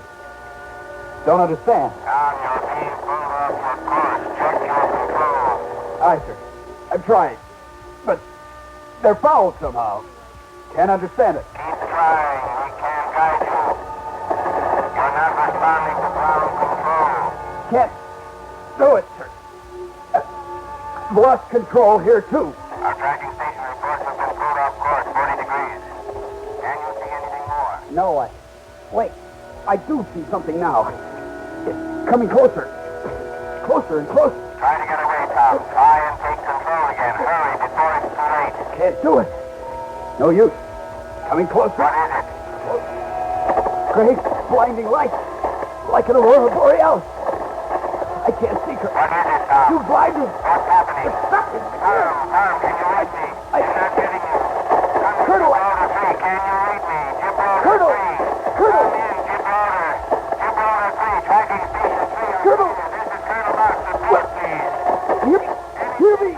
Don't understand. Tom, you're being pulled off your course. Check your control. Aye, sir. I'm trying. But they're fouled somehow. Can't understand it. Keep trying. We can't guide you. You're not responding to ground control. Can't do it, sir. I've lost control here, too. Our tracking station reports have been pulled off course 40 degrees. Can you see anything more? No, wait. I do see something now. It's coming closer. Closer and closer. Try to get away, Tom. Try and take control again. Hurry before it's too late. Can't do it. No use. Coming closer. What is it? Great blinding light. Like an aurora borealis. I can't see her. What is it, Tom? You blinded. What's happening? Stop it. Tom, can you read me? I'm not getting you. Colonel. Can you read me? Colonel. Colonel. Come in, Gibraltar. Gibraltar 3, tracking station 3. Colonel. This is Colonel Mark, report, please. Hear me.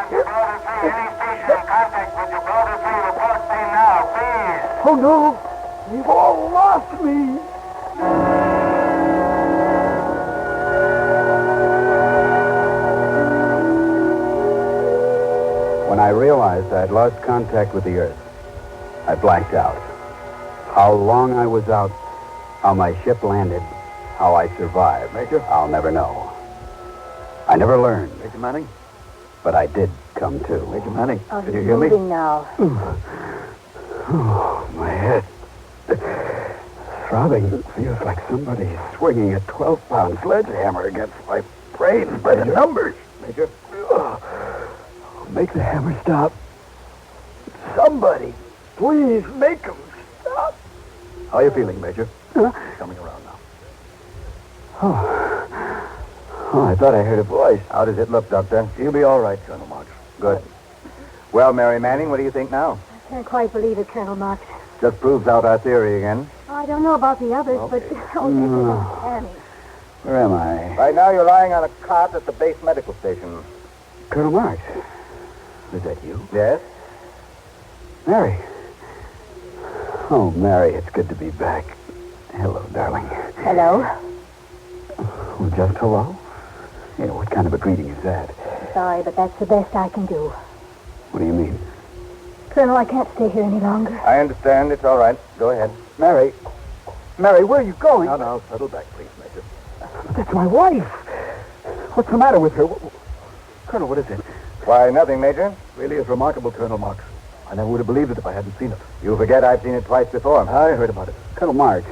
Gibraltar 3, any station in contact with Gibraltar 3, report me now, please. Oh, no. You've all lost me. When I realized I'd lost contact with the Earth, I blacked out. How long I was out, how my ship landed, how I survived, Major, I'll never know. I never learned. Major Manning? But I did come to. Major Manning, Oh, can he's you hear me? moving now. Oh, my head. Throbbing. It feels like somebody swinging a 12-pound sledgehammer against my brain by the numbers. Major? Make the hammer stop. Somebody, please make him stop. How are you feeling, Major? Huh? Coming around now. Oh, I thought I heard a voice. How does it look, Doctor? You'll be all right, Colonel Marks. Good. Well, Mary Manning, what do you think now? I can't quite believe it, Colonel Marks. Just proves out our theory again. I don't know about the others, but this is uncanny. Where am I? Right now, you're lying on a cot at the base medical station. Colonel Marks. Is that you? Yes? Mary. Oh, Mary, it's good to be back. Hello, darling. Hello. Oh, just hello? Yeah, what kind of a greeting is that? Sorry, but that's the best I can do. What do you mean? Colonel, I can't stay here any longer. I understand. It's all right. Go ahead. Mary. Mary, where are you going? Now, settle back, please, Major. That's my wife. What's the matter with her? Colonel, what is it? Why, nothing, Major. Really is remarkable, Colonel Marks. I never would have believed it if I hadn't seen it. You forget I've seen it twice before. I heard about it. Colonel Marks,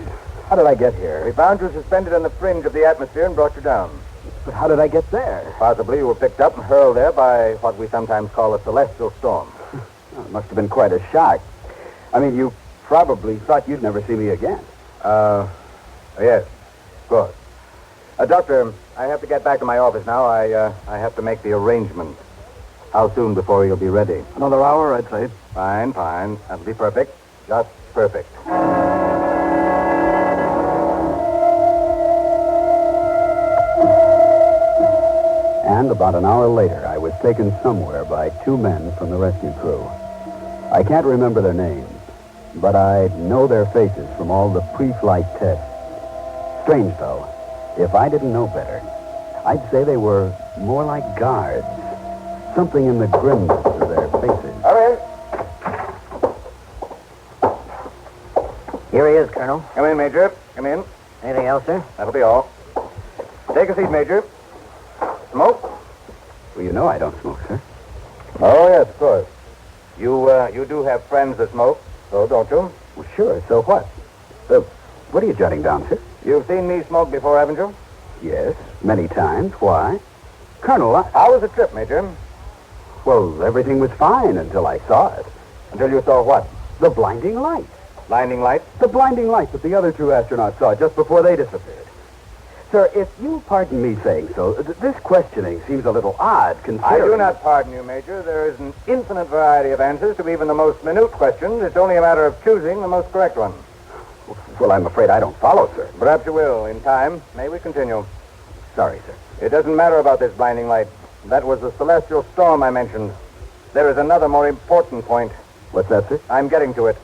how did I get here? We found you suspended on the fringe of the atmosphere and brought you down. But how did I get there? Possibly you were picked up and hurled there by what we sometimes call a celestial storm. Well, it must have been quite a shock. I mean, you probably thought you'd never see me again. Yes, of course. Doctor, I have to get back to my office now. I have to make the arrangements. How soon before you'll be ready? Another hour, I'd say. Fine. That'll be perfect. Just perfect. And about an hour later, I was taken somewhere by two men from the rescue crew. I can't remember their names, but I know their faces from all the pre-flight tests. Strange, though. If I didn't know better, I'd say they were more like guards. Something in the grimness of their faces. All right. Here he is, Colonel. Come in, Major. Come in. Anything else, sir? That'll be all. Take a seat, Major. Smoke? Well, you know I don't smoke, sir. Oh, yes, of course. You do have friends that smoke, so don't you? Well, sure. So what? What are you jotting down, sir? You've seen me smoke before, haven't you? Yes, many times. Why? Colonel, How was the trip, Major? Well, everything was fine until I saw it. Until you saw what? The blinding light. Blinding light? The blinding light that the other two astronauts saw just before they disappeared. Sir, if you'll pardon me saying so, this questioning seems a little odd, considering... I do not pardon you, Major. There is an infinite variety of answers to even the most minute questions. It's only a matter of choosing the most correct one. Well, I'm afraid I don't follow, sir. Perhaps you will, in time. May we continue? Sorry, sir. It doesn't matter about this blinding light. That was the celestial storm I mentioned. There is another more important point. What's that, sir? I'm getting to it.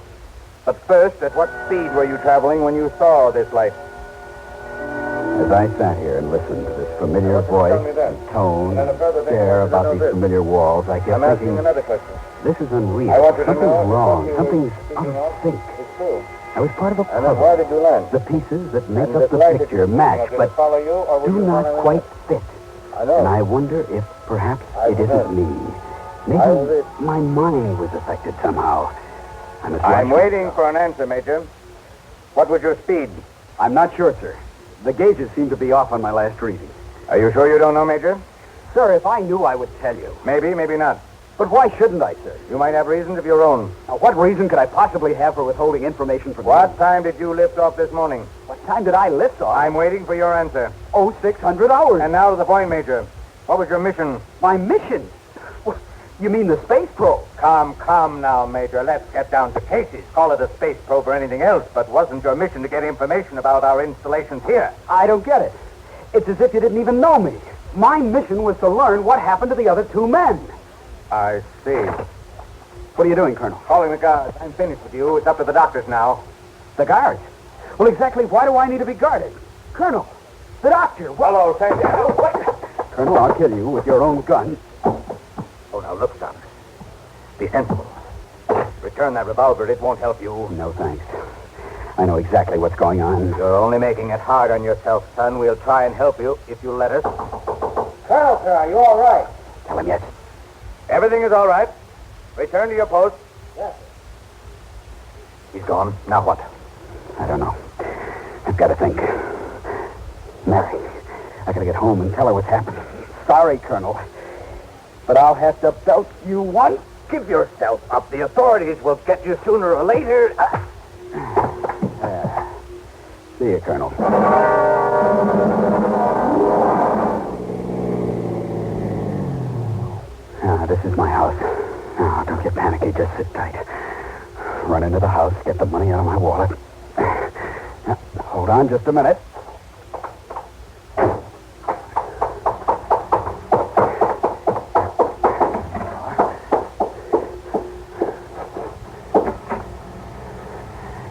But first, at what speed were you traveling when you saw this light? As I sat here and listened to this familiar voice and tone and stare about these familiar walls, I kept I'm asking thinking, another question. this is unreal. I want you to Something's know wrong. Something's out of sync. It's true. I was part of a And then why puzzle. did you learn? The pieces that make And up this the light picture that you match, did it but follow you, or were do you not following quite it? fit. I know. And I wonder if perhaps I it was isn't it. me. I was Maybe it. my mind was affected somehow. I must I'm watch waiting for an answer, Major. What was your speed? I'm not sure, sir. The gauges seem to be off on my last reading. Are you sure you don't know, Major? Sir, if I knew, I would tell you. Maybe, maybe not. But why shouldn't I, sir? You might have reasons of your own. Now, what reason could I possibly have for withholding information from What you? time did you lift off this morning? What time did I lift off? I'm waiting for your answer. 600 hours. And now to the point, Major. What was your mission? My mission? You mean the space probe? Calm now, Major. Let's get down to cases. Call it a space probe or anything else, but wasn't your mission to get information about our installations here? I don't get it. It's as if you didn't even know me. My mission was to learn what happened to the other 2 men. I see. What are you doing, Colonel? Calling the guards. I'm finished with you. It's up to the doctors now. The guards? Well, exactly why do I need to be guarded? Colonel, the doctor. Hello, thank you. Colonel, I'll kill you with your own gun. Oh, now look, Donovan. Be sensible. Return that revolver. It won't help you. No, thanks. I know exactly what's going on. You're only making it hard on yourself, son. We'll try and help you if you let us. Colonel, sir, are you all right? Tell him yes. Everything is all right. Return to your post. Yes. He's gone. Now what? I don't know. I've got to think. Mary, I gotta get home and tell her what's happened. Sorry, Colonel, but I'll have to belt you one. Give yourself up. The authorities will get you sooner or later. See you, Colonel. This is my house. Now, don't get panicky. Just sit tight. Run into the house, get the money out of my wallet. Now, hold on just a minute.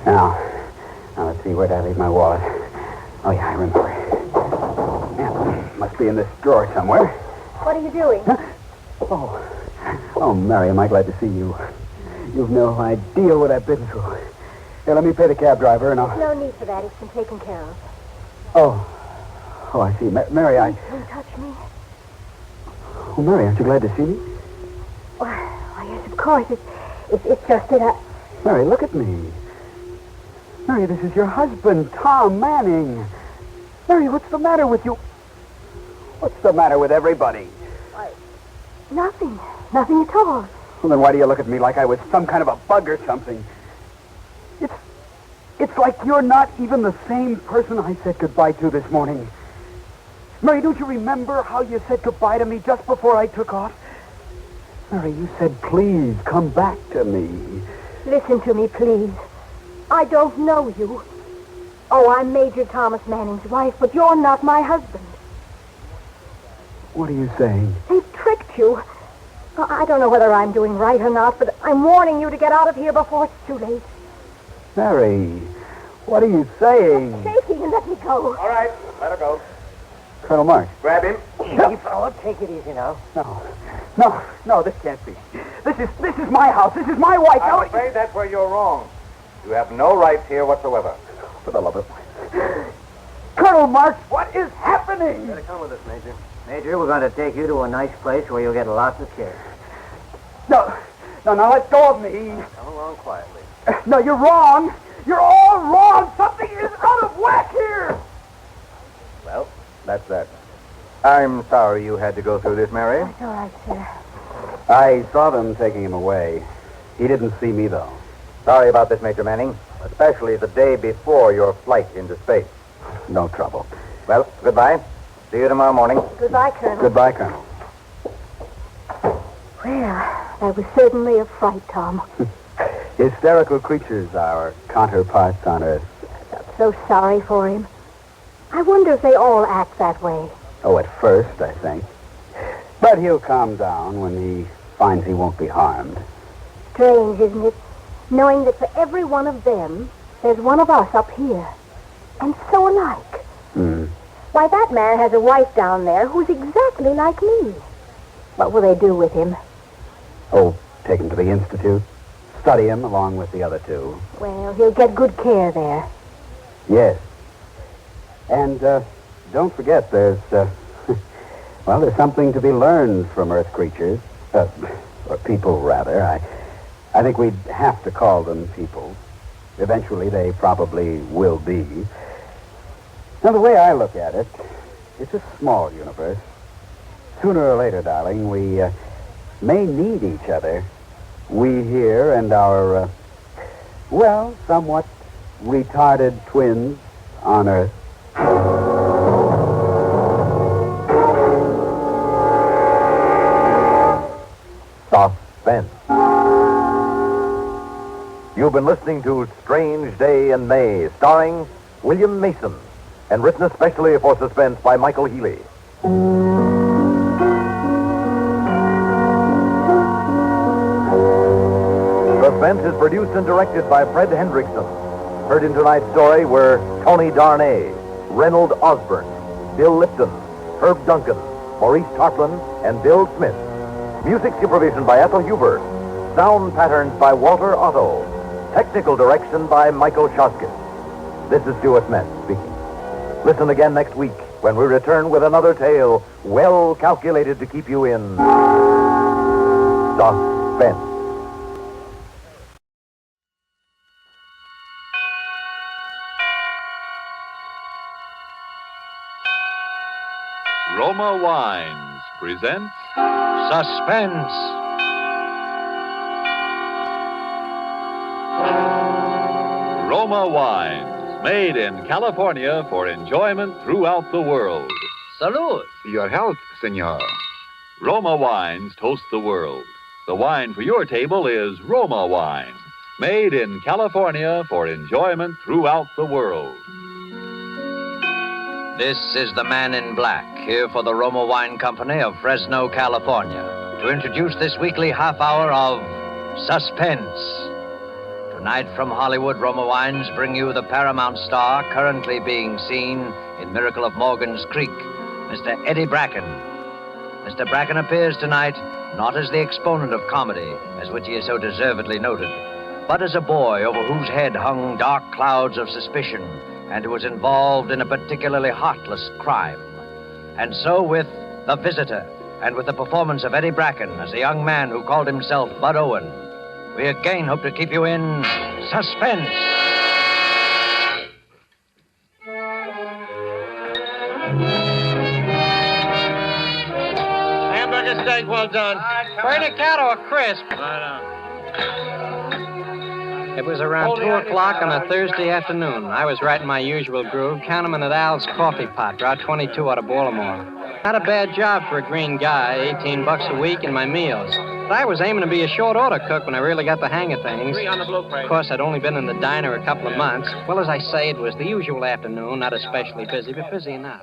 Now, let's see, where'd I leave my wallet? Oh, yeah, I remember. Yeah, must be in this drawer somewhere. What are you doing? Huh? Oh, Mary, am I glad to see you. You've no idea what I've been through. Here, let me pay the cab driver and I'll... No need for that. It's been taken care of. Oh, I see. Mary, Don't touch me. Oh, Mary, aren't you glad to see me? Why, yes, of course. It's just that I... Mary, look at me. Mary, this is your husband, Tom Manning. Mary, what's the matter with you? What's the matter with everybody? Nothing. Nothing at all. Well, then why do you look at me like I was some kind of a bug or something? It's like you're not even the same person I said goodbye to this morning. Mary, don't you remember how you said goodbye to me just before I took off? Mary, you said, please come back to me. Listen to me, please. I don't know you. Oh, I'm Major Thomas Manning's wife, but you're not my husband. What are you saying? They've tricked you. I don't know whether I'm doing right or not, but I'm warning you to get out of here before it's too late. Mary, what are you saying? Stop shaking and let me go. All right, let her go. Colonel Marsh. Grab him. Easy, fellow. Take it easy now. No, this can't be. This is my house. This is my wife. I'm afraid that's where you're wrong. You have no rights here whatsoever. For the love of... Colonel Marsh, what is happening? You better come with us, Major. Major, we're going to take you to a nice place where you'll get lots of care. No, let go of me. Come along quietly. No, you're wrong. You're all wrong. Something is out of whack here. Well, that's that. I'm sorry you had to go through this, Mary. It's all right, sir. I saw them taking him away. He didn't see me, though. Sorry about this, Major Manning, especially the day before your flight into space. No trouble. Well, goodbye. See you tomorrow morning. Goodbye, Colonel. Goodbye, Colonel. Well, that was certainly a fright, Tom. Hysterical creatures, our counterparts on Earth. I'm so sorry for him. I wonder if they all act that way. Oh, at first, I think. But he'll calm down when he finds he won't be harmed. Strange, isn't it? Knowing that for every one of them, there's one of us up here. And so alike. Why, that man has a wife down there who's exactly like me. What will they do with him? Oh, take him to the Institute. Study him along with the other two. Well, he'll get good care there. Yes. And don't forget, there's something to be learned from Earth creatures. Or people, rather. I think we'd have to call them people. Eventually, they probably will be. Now, the way I look at it, it's a small universe. Sooner or later, darling, we may need each other. We here and our, somewhat retarded twins on Earth. Suspense. You've been listening to Strange Day in May, starring William Mason, and written especially for Suspense by Michael Healy. Suspense is produced and directed by Fred Hendrickson. Heard in tonight's story were Tony Darnay, Reynold Osborne, Bill Lipton, Herb Duncan, Maurice Tarplin, and Bill Smith. Music supervision by Ethel Huber. Sound patterns by Walter Otto. Technical direction by Michael Shoskis. This is Stuart Metz speaking. Listen again next week when we return with another tale well calculated to keep you in suspense. Roma Wines presents Suspense. Roma Wines, made in California for enjoyment throughout the world. Salud. Your health, senor. Roma Wines toast the world. The wine for your table is Roma Wine, made in California for enjoyment throughout the world. This is the Man in Black, here for the Roma Wine Company of Fresno, California, to introduce this weekly half hour of Suspense. Tonight from Hollywood, Roma Wines bring you the Paramount star currently being seen in Miracle of Morgan's Creek, Mr. Eddie Bracken. Mr. Bracken appears tonight not as the exponent of comedy, as which he is so deservedly noted, but as a boy over whose head hung dark clouds of suspicion and who was involved in a particularly heartless crime. And so with The Visitor, and with the performance of Eddie Bracken as a young man who called himself Bud Owen, we again hope to keep you in suspense. Hamburger steak, well done. Burn a cat or a crisp? It was around 2 o'clock on a Thursday afternoon. I was right in my usual groove, counterman at Al's Coffee Pot, Route 22 out of Baltimore. Not a bad job for a green guy, $18 a week and my meals. But I was aiming to be a short order cook when I really got the hang of things. Of course, I'd only been in the diner a couple of months. Well, as I say, it was the usual afternoon, not especially busy, but busy enough.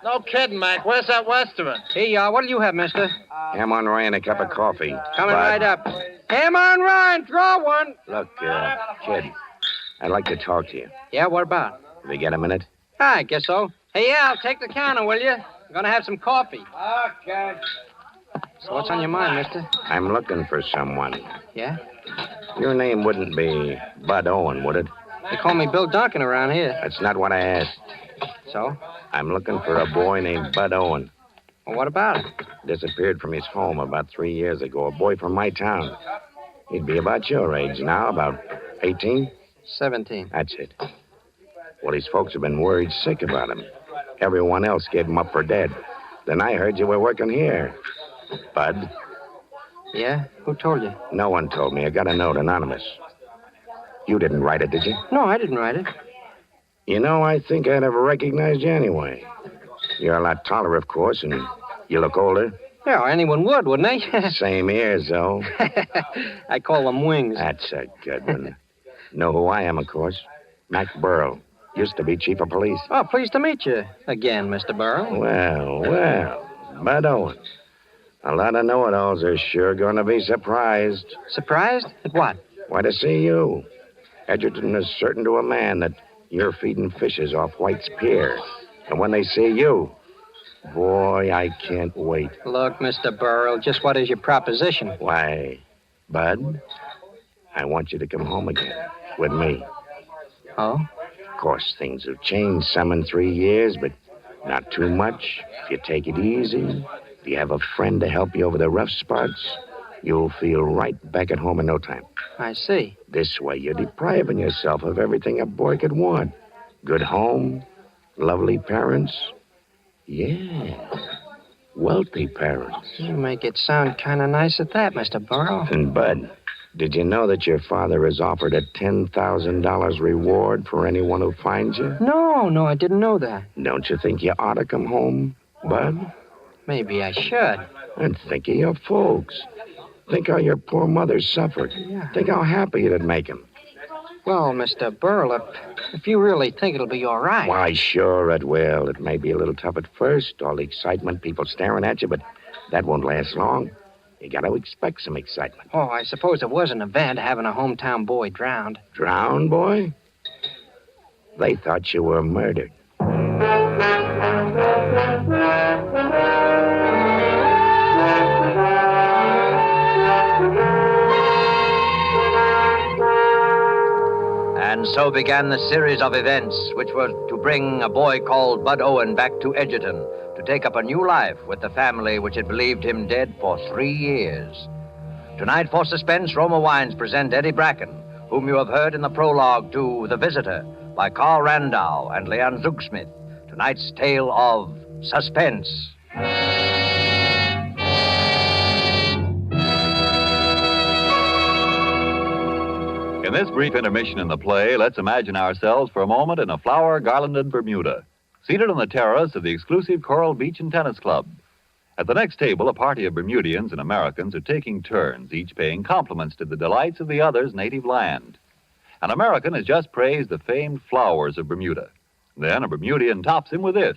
No kidding, Mac. Where's that Westerman? Here you are. What'll you have, mister? Ham on rye and a cup of coffee. Coming Bud. right up. Ham on Ryan, draw one. Look, kid, I'd like to talk to you. Yeah, what about? Have you got a minute? I guess so. Hey, Al, take the counter, will you? I'm going to have some coffee. Okay. So what's on your mind, mister? I'm looking for someone. Yeah? Your name wouldn't be Bud Owen, would it? They call me Bill Duncan around here. That's not what I asked. So? I'm looking for a boy named Bud Owen. Well, what about it? Disappeared from his home about 3 years ago. A boy from my town. He'd be about your age now, about 18? 17. That's it. Well, his folks have been worried sick about him. Everyone else gave him up for dead. Then I heard you were working here. Bud? Yeah? Who told you? No one told me. I got a note, anonymous. You didn't write it, did you? No, I didn't write it. You know, I think I'd have recognized you anyway. You're a lot taller, of course, and you look older. Yeah, anyone would, wouldn't they? Same ears, though. I call them wings. That's a good one. Know who I am, of course. Mac Burrell. Used to be chief of police. Oh, pleased to meet you again, Mr. Burrell. Well. Bud Owen. A lot of know-it-alls are sure going to be surprised. Surprised? At what? Why, to see you. Edgerton is certain to a man that you're feeding fishes off White's Pier. And when they see you, boy, I can't wait. Look, Mr. Burrell, just what is your proposition? Why, Bud, I want you to come home again with me. Oh? Of course, things have changed some in 3 years, but not too much. If you take it easy, if you have a friend to help you over the rough spots, you'll feel right back at home in no time. I see. This way, you're depriving yourself of everything a boy could want. Good home, lovely parents. Yeah. wealthy parents. You make it sound kind of nice at that, Mr. Burrow. And, Bud, did you know that your father has offered a $10,000 reward for anyone who finds you? No, I didn't know that. Don't you think you ought to come home, Bud? Maybe I should. And think of your folks. Think how your poor mother suffered. Yeah. Think how happy it'd make him. Well, Mr. Burl, if you really think it'll be all right. Why, sure it will. It may be a little tough at first, all the excitement, people staring at you, but that won't last long. You got to expect some excitement. Oh, I suppose it was an event having a hometown boy drowned. Drowned, boy? They thought you were murdered. And so began the series of events which were to bring a boy called Bud Owen back to Edgerton to take up a new life with the family which had believed him dead for 3 years. Tonight, for Suspense, Roma Wines present Eddie Bracken, whom you have heard in the prologue to The Visitor by Carl Randau and Leanne Zugsmith. Tonight's tale of Suspense. In this brief intermission in the play, let's imagine ourselves for a moment in a flower-garlanded Bermuda, seated on the terrace of the exclusive Coral Beach and Tennis Club. At the next table, a party of Bermudians and Americans are taking turns, each paying compliments to the delights of the other's native land. An American has just praised the famed flowers of Bermuda. Then a Bermudian tops him with this.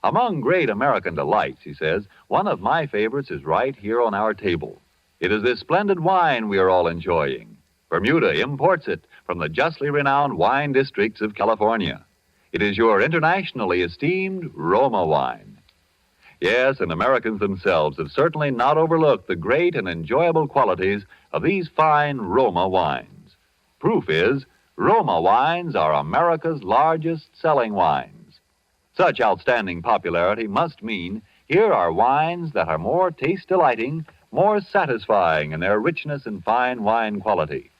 Among great American delights, he says, one of my favorites is right here on our table. It is this splendid wine we are all enjoying. Bermuda imports it from the justly renowned wine districts of California. It is your internationally esteemed Roma wine. Yes, and Americans themselves have certainly not overlooked the great and enjoyable qualities of these fine Roma wines. Proof is, Roma wines are America's largest selling wines. Such outstanding popularity must mean here are wines that are more taste-delighting, more satisfying in their richness and fine wine quality.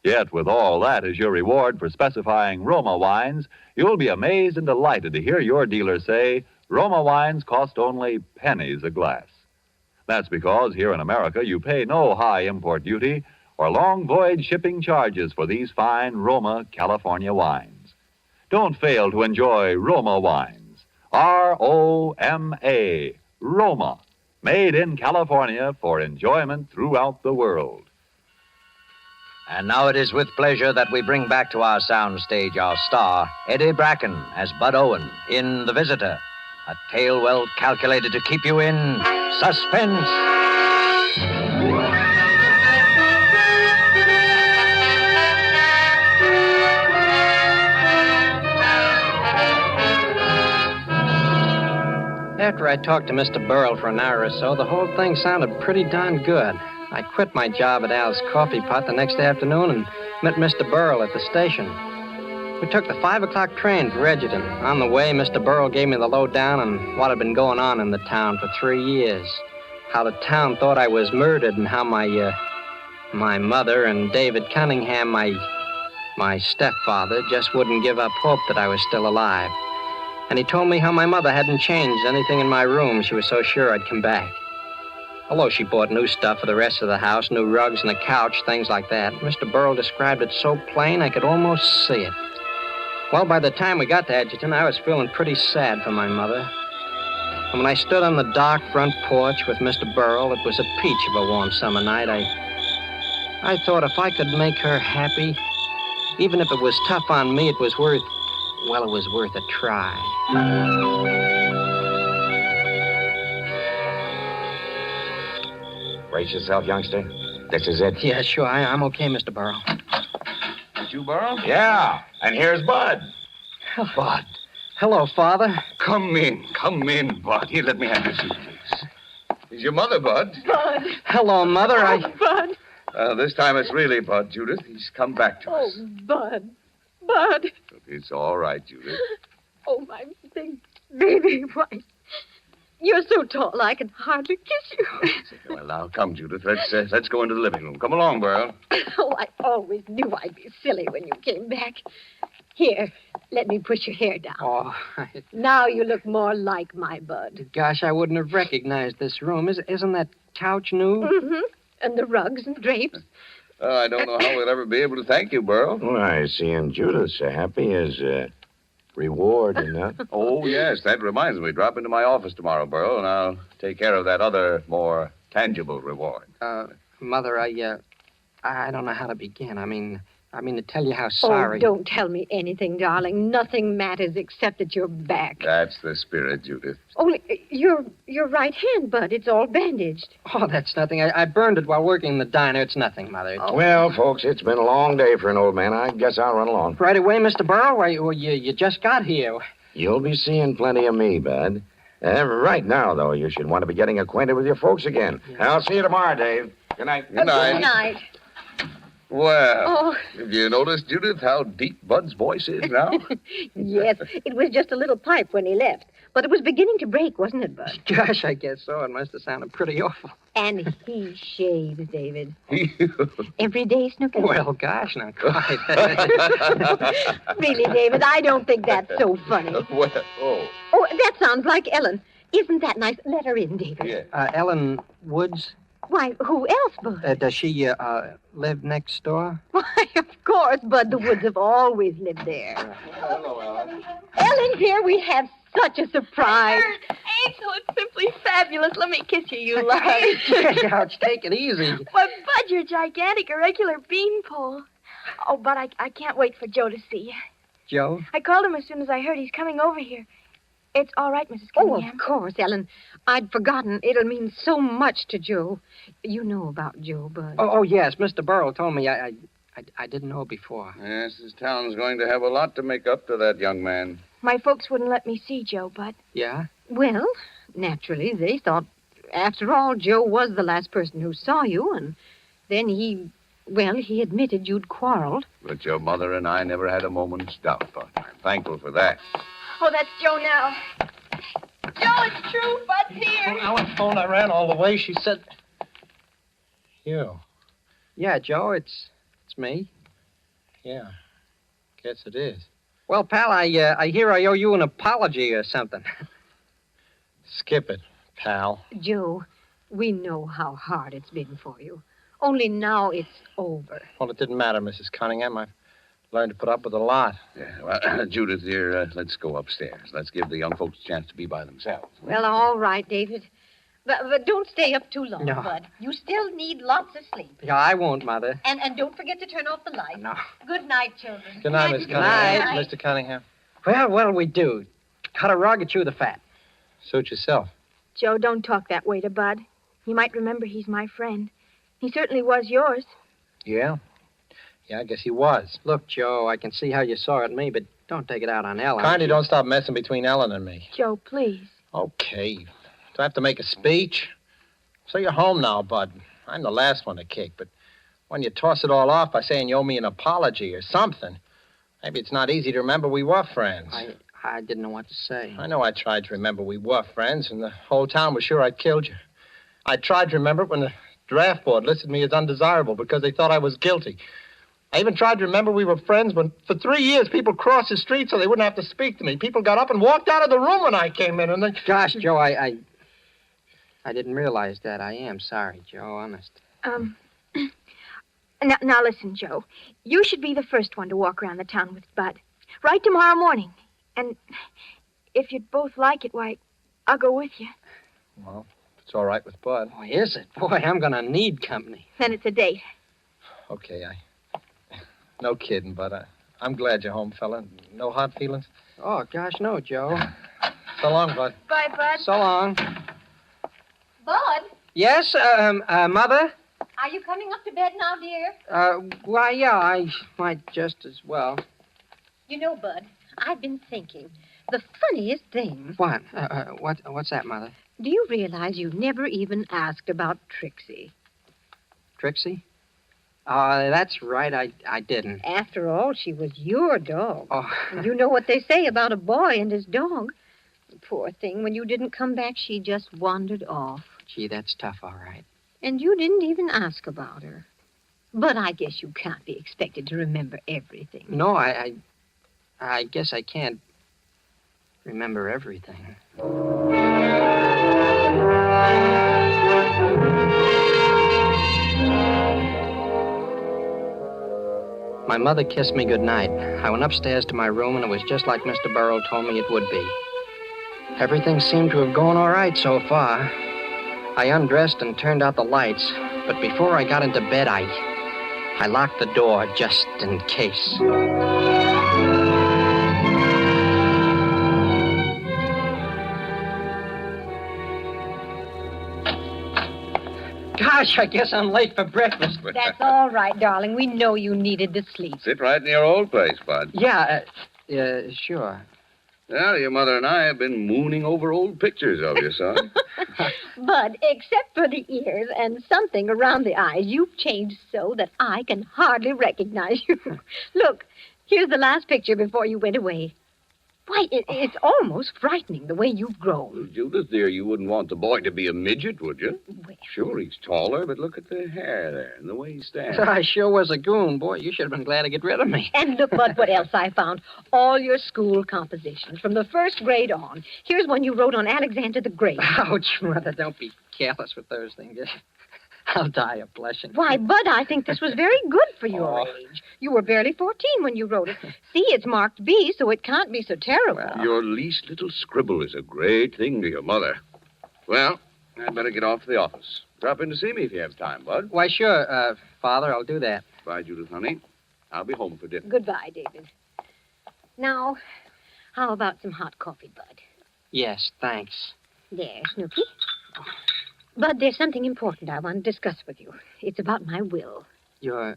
Yet, with all that as your reward for specifying Roma wines, you'll be amazed and delighted to hear your dealer say, Roma wines cost only pennies a glass. That's because here in America you pay no high import duty or long voyage shipping charges for these fine Roma California wines. Don't fail to enjoy Roma wines. R-O-M-A, Roma, made in California for enjoyment throughout the world. And now it is with pleasure that we bring back to our soundstage our star, Eddie Bracken, as Bud Owen in The Visitor, a tale well calculated to keep you in suspense. After I talked to Mr. Burrell for an hour or so, the whole thing sounded pretty darn good. I quit my job at Al's Coffee Pot the next afternoon and met Mr. Burrell at the station. We took the 5 o'clock train for Edgerton. On the way, Mr. Burrell gave me the lowdown on what had been going on in the town for 3 years. How the town thought I was murdered and how my mother and David Cunningham, my stepfather, just wouldn't give up hope that I was still alive. And he told me how my mother hadn't changed anything in my room. She was so sure I'd come back. Although she bought new stuff for the rest of the house, new rugs and a couch, things like that, Mr. Burrell described it so plain I could almost see it. Well, by the time we got to Edgerton, I was feeling pretty sad for my mother. And when I stood on the dark front porch with Mr. Burrell, it was a peach of a warm summer night. I thought if I could make her happy, even if it was tough on me, it was worth a try. Brace yourself, youngster. This is it. Yeah, sure. I'm okay, Mr. Burrell. Did you, Burrow? Yeah, and here's Bud. Bud. Hello, Father. Come in, Bud. Here, let me have your suitcase. Is your mother, Bud? Bud. Hello, Mother. Bud. This time it's really Bud, Judith. He's come back to us. Oh, Bud. Bud. It's all right, Judith. Oh, my big baby. Why, you're so tall I can hardly kiss you. Well, now, come, Judith. Let's go into the living room. Come along, Burl. Oh, I always knew I'd be silly when you came back. Here, let me push your hair down. Oh, Now you look more like my Bud. gosh, I wouldn't have recognized this room. Isn't that couch new? Mm-hmm. And the rugs and drapes. I don't know how we'll ever be able to thank you, Burl. Why, seeing Judith so happy is a reward enough. Oh, yes, that reminds me. Drop into my office tomorrow, Burl, and I'll take care of that other, more tangible reward. Mother, I don't know how to begin. I mean to tell you how sorry. Oh, don't tell me anything, darling. Nothing matters except that you're back. That's the spirit, Judith. Only your right hand, Bud. It's all bandaged. Oh, that's nothing. I burned it while working in the diner. It's nothing, Mother. Well, folks, it's been a long day for an old man. I guess I'll run along. Right away, Mr. Burrow? Why, you just got here. You'll be seeing plenty of me, Bud. Right now, though, you should want to be getting acquainted with your folks again. Yeah. I'll see you tomorrow, Dave. Good night. Good night. Good night. Well, have you noticed, Judith, how deep Bud's voice is now? Yes, it was just a little pipe when he left. But it was beginning to break, wasn't it, Bud? Gosh, I guess so. It must have sounded pretty awful. And he shaves, David. Every day, Snooky? Well, gosh, not quite. Really, David, I don't think that's so funny. Oh, that sounds like Ellen. Isn't that nice? Let her in, David. Yeah. Ellen Woods? Why, who else, Bud? Does she live next door? Why, of course, Bud. The Woods have always lived there. Hello, Ellen. Ellen, here we have such a surprise. Angel, it's simply fabulous. Let me kiss you, you love. Ouch, take it easy. Why, Bud, you're gigantic, a regular beanpole. Oh, but I can't wait for Joe to see you. Joe? I called him as soon as I heard he's coming over here. It's all right, Mrs. Oh, Cunningham. of course, Ellen. I'd forgotten. It'll mean so much to Joe. You know about Joe, Bud. Oh, yes. Mr. Burrow told me. I didn't know before. Yes, this town's going to have a lot to make up to that young man. My folks wouldn't let me see Joe, Bud. Yeah? Well, naturally, they thought, after all, Joe was the last person who saw you, and then he admitted you'd quarreled. But your mother and I never had a moment's doubt, Bud. I'm thankful for that. Oh, that's Joe now. Joe, it's true. Bud's here. Ellen phoned. I ran all the way. She said... You. Yeah, Joe, it's me. Yeah. Guess it is. Well, pal, I hear I owe you an apology or something. Skip it, pal. Joe, we know how hard it's been for you. Only now it's over. Well, it didn't matter, Mrs. Cunningham. I've learned to put up with a lot. Yeah, well, Judith, dear, let's go upstairs. Let's give the young folks a chance to be by themselves. Well, all right, David. But don't stay up too long, No. Bud. You still need lots of sleep. Yeah, I won't, Mother. And don't forget to turn off the light. No. Good night, children. Good night, Miss Cunningham. Mr. Cunningham. Well, what'll we do? Cut a rug or chew the fat? Suit yourself. Joe, don't talk that way to Bud. He might remember he's my friend. He certainly was yours. Yeah? Yeah, I guess he was. Look, Joe, I can see how you saw at me, but don't take it out on Ellen. Kindly don't stop messing between Ellen and me. Joe, please. Okay. Do I have to make a speech? So you're home now, Bud. I'm the last one to kick, but when you toss it all off by saying you owe me an apology or something, maybe it's not easy to remember we were friends. I didn't know what to say. I know I tried to remember we were friends, and the whole town was sure I'd killed you. I tried to remember it when the draft board listed me as undesirable because they thought I was guilty. I even tried to remember we were friends when, for 3 years, people crossed the street so they wouldn't have to speak to me. People got up and walked out of the room when I came in, and then... Gosh, Joe, I didn't realize that. I am sorry, Joe, honest. Now listen, Joe. You should be the first one to walk around the town with Bud. Right tomorrow morning. And if you'd both like it, why, I'll go with you. Well, if it's all right with Bud. Oh, is it? Boy, I'm going to need company. Then it's a date. Okay, no kidding, Bud. I'm glad you're home, fella. No hard feelings? Oh, gosh, no, Joe. So long, Bud. Bye, Bud. So long. Bud, Yes, Mother? are you coming up to bed now, dear? Why, yeah, I might just as well. You know, Bud, I've been thinking. The funniest thing. What? What's that, Mother? Do you realize you never even asked about Trixie? Trixie? That's right, I didn't. After all, she was your dog. Oh. And you know what they say about a boy and his dog. Poor thing, when you didn't come back, she just wandered off. Gee, that's tough, all right. And you didn't even ask about her. But I guess you can't be expected to remember everything. No, I I guess I can't remember everything. My mother kissed me goodnight. I went upstairs to my room, and it was just like Mr. Burrow told me it would be. Everything seemed to have gone all right so far. I undressed and turned out the lights, but before I got into bed, I locked the door just in case. Gosh, I guess I'm late for breakfast. That's all right, darling. We know you needed the sleep. Sit right in your old place, Bud. Yeah, sure. Well, your mother and I have been mooning over old pictures of you, son. Bud, except for the ears and something around the eyes, you've changed so that I can hardly recognize you. Look, here's the last picture before you went away. Why, it's almost frightening the way you've grown. Well, Judith, dear, you wouldn't want the boy to be a midget, would you? Well, sure, he's taller, but look at the hair there and the way he stands. I sure was a goon. Boy, you should have been glad to get rid of me. And look, Bud, what else I found. All your school compositions from the first grade on. Here's one you wrote on Alexander the Great. Ouch, Mother, don't be careless with those things. I'll die of blushing. Why, Bud, I think this was very good for your age. You were barely 14 when you wrote it. See, it's marked B, so it can't be so terrible. Well, your least little scribble is a great thing to your mother. Well, I'd better get off to the office. Drop in to see me if you have time, Bud. Why, sure, Father, I'll do that. Bye, Judith, honey. I'll be home for dinner. Goodbye, David. Now, how about some hot coffee, Bud? Yes, thanks. There, Snooky. Bud, there's something important I want to discuss with you. It's about my will. Your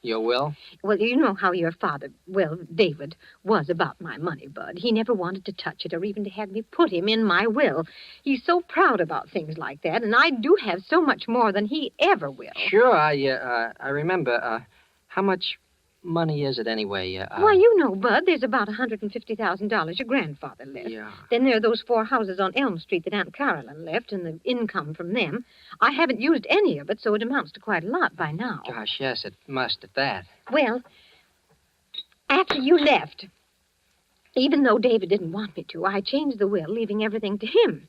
will? Well, you know how your father, well, David, was about my money, Bud. He never wanted to touch it or even to have me put him in my will. He's so proud about things like that, and I do have so much more than he ever will. Sure, I remember. How much money is it anyway? Why, you know, Bud, there's about $150,000 your grandfather left. Yeah. Then there are those 4 houses on Elm Street that Aunt Caroline left and the income from them. I haven't used any of it, so it amounts to quite a lot by now. Gosh, yes, it must at that. Well, after you left, even though David didn't want me to, I changed the will, leaving everything to him.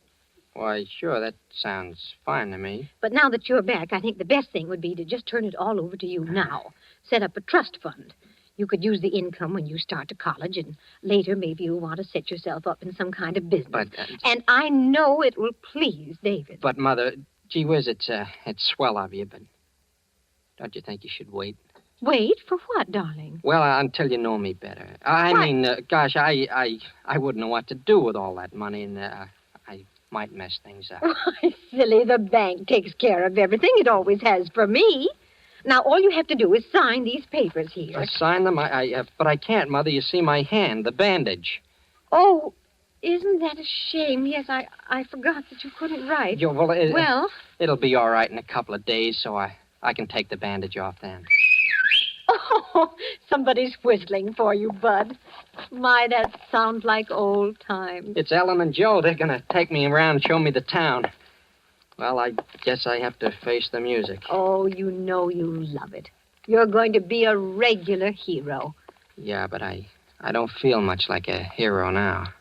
Why, sure, that sounds fine to me. But now that you're back, I think the best thing would be to just turn it all over to you now. Set up a trust fund. You could use the income when you start to college, and later maybe you'll want to set yourself up in some kind of business. But, and I know it will please David. But, Mother, gee whiz, it's swell of you, but don't you think you should wait? Wait? For what, darling? Well, until you know me better. I mean, gosh, I wouldn't know what to do with all that money, and I might mess things up. Why, silly, the bank takes care of everything. It always has for me. Now, all you have to do is sign these papers here. Sign them? But I can't, Mother. You see my hand, the bandage. Oh, isn't that a shame? Yes, I forgot that you couldn't write. Well, it'll be all right in a couple of days, so I can take the bandage off then. Oh, somebody's whistling for you, Bud. My, that sounds like old times. It's Ellen and Joe. They're going to take me around and show me the town. Well, I guess I have to face the music. Oh, you know you love it. You're going to be a regular hero. Yeah, but I don't feel much like a hero now.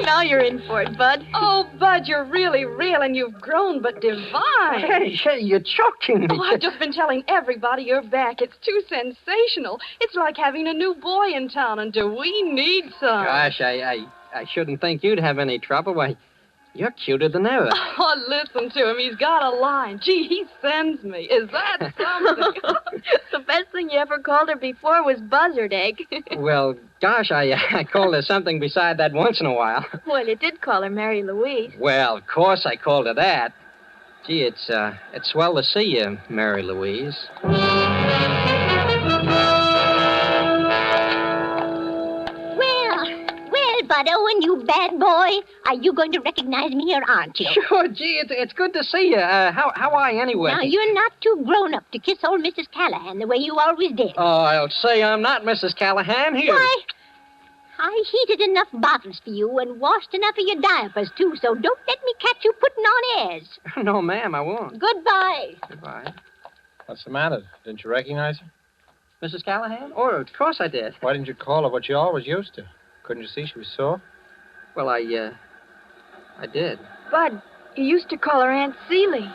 Now you're in for it, Bud. Oh, Bud, you're really real, and you've grown but divine. Hey, you're choking me. Oh, I've just been telling everybody you're back. It's too sensational. It's like having a new boy in town, and do we need some? Gosh, I shouldn't think you'd have any trouble. Why, you're cuter than ever. Oh, listen to him. He's got a line. Gee, he sends me. Is that something? The best thing you ever called her before was buzzard egg. Well, gosh, I called her something beside that once in a while. Well, you did call her Mary Louise. Well, of course I called her that. Gee, it's swell to see you, Mary Louise. Bud Owen, you bad boy. Are you going to recognize me or aren't you? Sure, gee, it's good to see you. How are you anyway? Now, you're not too grown up to kiss old Mrs. Callahan the way you always did. Oh, I'll say I'm not Mrs. Callahan. Here. Why, I heated enough bottles for you and washed enough of your diapers, too, so don't let me catch you putting on upstairs. No, ma'am, I won't. Goodbye. Goodbye. What's the matter? Didn't you recognize her? Mrs. Callahan? Oh, of course I did. Why didn't you call her what you always used to? Couldn't you see she was sore? Well, I did. Bud, you used to call her Aunt Celie.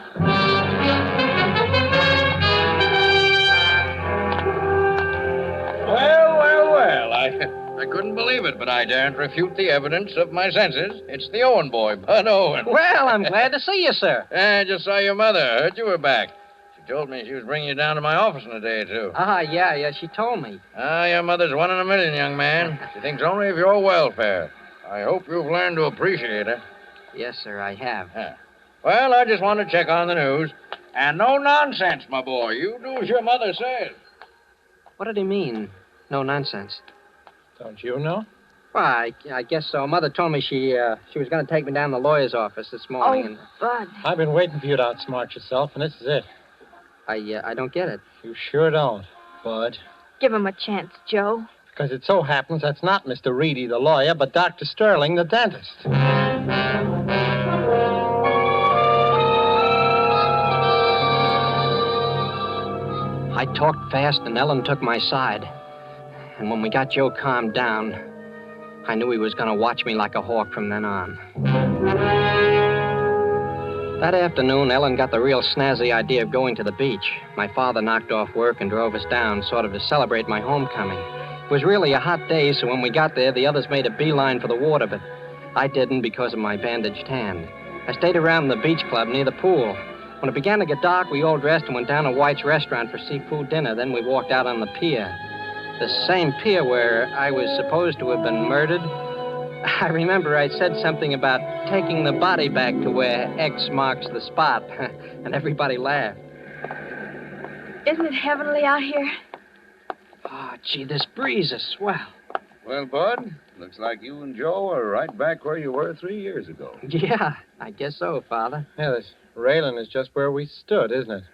Well, I couldn't believe it, but I daren't refute the evidence of my senses. It's the Owen boy, Bud Owen. Well, I'm glad to see you, sir. I just saw your mother. Heard you were back. She told me she was bringing you down to my office in a day or two. Yeah, she told me. Your mother's 1 in a million, young man. She thinks only of your welfare. I hope you've learned to appreciate her. Yes, sir, I have. Well, I just wanted to check on the news. And no nonsense, my boy. You do as your mother says. What did he mean? No nonsense. Don't you know? Well, I guess so. Mother told me she was going to take me down to the lawyer's office this morning. Bud. I've been waiting for you to outsmart yourself, and this is it. I don't get it. You sure don't, Bud. Give him a chance, Joe. Because it so happens that's not Mr. Reedy, the lawyer, but Dr. Sterling, the dentist. I talked fast, and Ellen took my side. And when we got Joe calmed down, I knew he was going to watch me like a hawk from then on. That afternoon, Ellen got the real snazzy idea of going to the beach. My father knocked off work and drove us down, sort of to celebrate my homecoming. It was really a hot day, so when we got there, the others made a beeline for the water, but I didn't because of my bandaged hand. I stayed around the beach club near the pool. When it began to get dark, we all dressed and went down to White's restaurant for seafood dinner. Then we walked out on the pier. The same pier where I was supposed to have been murdered. I remember I said something about taking the body back to where X marks the spot, and everybody laughed. Isn't it heavenly out here? Oh, gee, this breeze is swell. Well, Bud, looks like you and Joe are right back where you were 3 years ago. Yeah, I guess so, Father. Yeah, this railing is just where we stood, isn't it?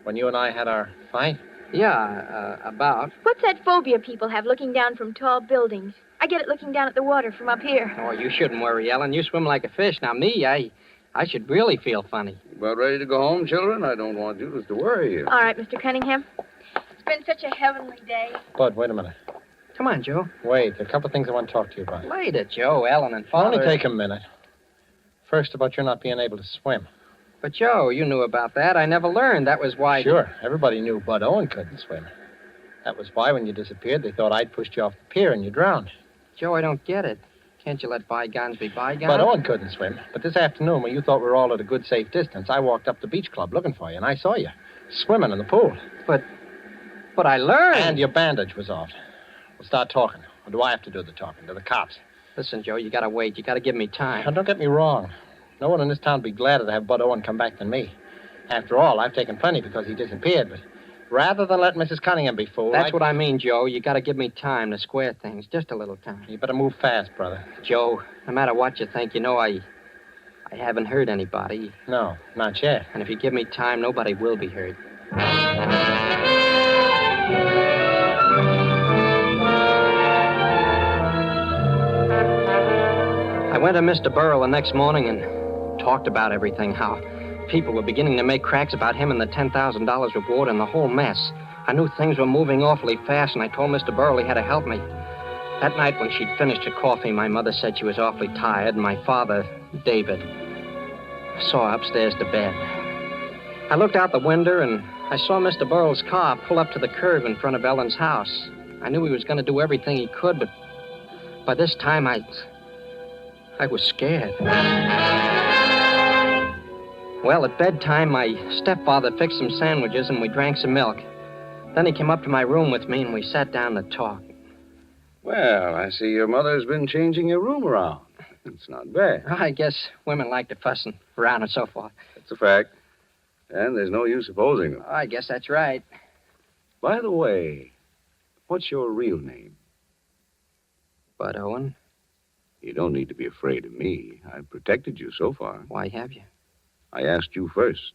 When you and I had our fight. Yeah, about. What's that phobia people have looking down from tall buildings? I get it looking down at the water from up here. Oh, you shouldn't worry, Ellen. You swim like a fish. Now, me, I should really feel funny. About ready to go home, children? I don't want Judith to worry you. All right, Mr. Cunningham. It's been such a heavenly day. Bud, wait a minute. Come on, Joe. Wait, a couple of things I want to talk to you about. Later, Joe, Ellen, and Father. Only take a minute. First, about your not being able to swim. But, Joe, you knew about that. I never learned. That was why... Sure. Everybody knew Bud Owen couldn't swim. That was why, when you disappeared, they thought I'd pushed you off the pier and you drowned. Joe, I don't get it. Can't you let bygones be bygones? Bud Owen couldn't swim. But this afternoon, when you thought we were all at a good, safe distance, I walked up the beach club looking for you, and I saw you swimming in the pool. But I learned. And your bandage was off. We'll start talking. Or do I have to do the talking? To the cops? Listen, Joe, you gotta wait. You gotta give me time. Now, don't get me wrong. No one in this town would be gladder to have Bud Owen come back than me. After all, I've taken plenty because he disappeared, but rather than let Mrs. Cunningham be fooled... That's what I mean, Joe. You gotta give me time to square things. Just a little time. You better move fast, brother. Joe, no matter what you think, you know I haven't hurt anybody. No, not yet. And if you give me time, nobody will be hurt. I went to Mr. Burrell the next morning and talked about everything, how people were beginning to make cracks about him and the $10,000 reward and the whole mess. I knew things were moving awfully fast, and I told Mr. Burrell he had to help me. That night, when she'd finished her coffee, my mother said she was awfully tired, and my father, David, saw her upstairs to bed. I looked out the window, and I saw Mr. Burrell's car pull up to the curb in front of Ellen's house. I knew he was going to do everything he could, but by this time, I was scared. Well, at bedtime, my stepfather fixed some sandwiches and we drank some milk. Then he came up to my room with me and we sat down to talk. Well, I see your mother's been changing your room around. It's not bad. I guess women like to fuss around and so forth. That's a fact. And there's no use opposing them. I guess that's right. By the way, what's your real name? Bud Owen. You don't need to be afraid of me. I've protected you so far. Why have you? I asked you first.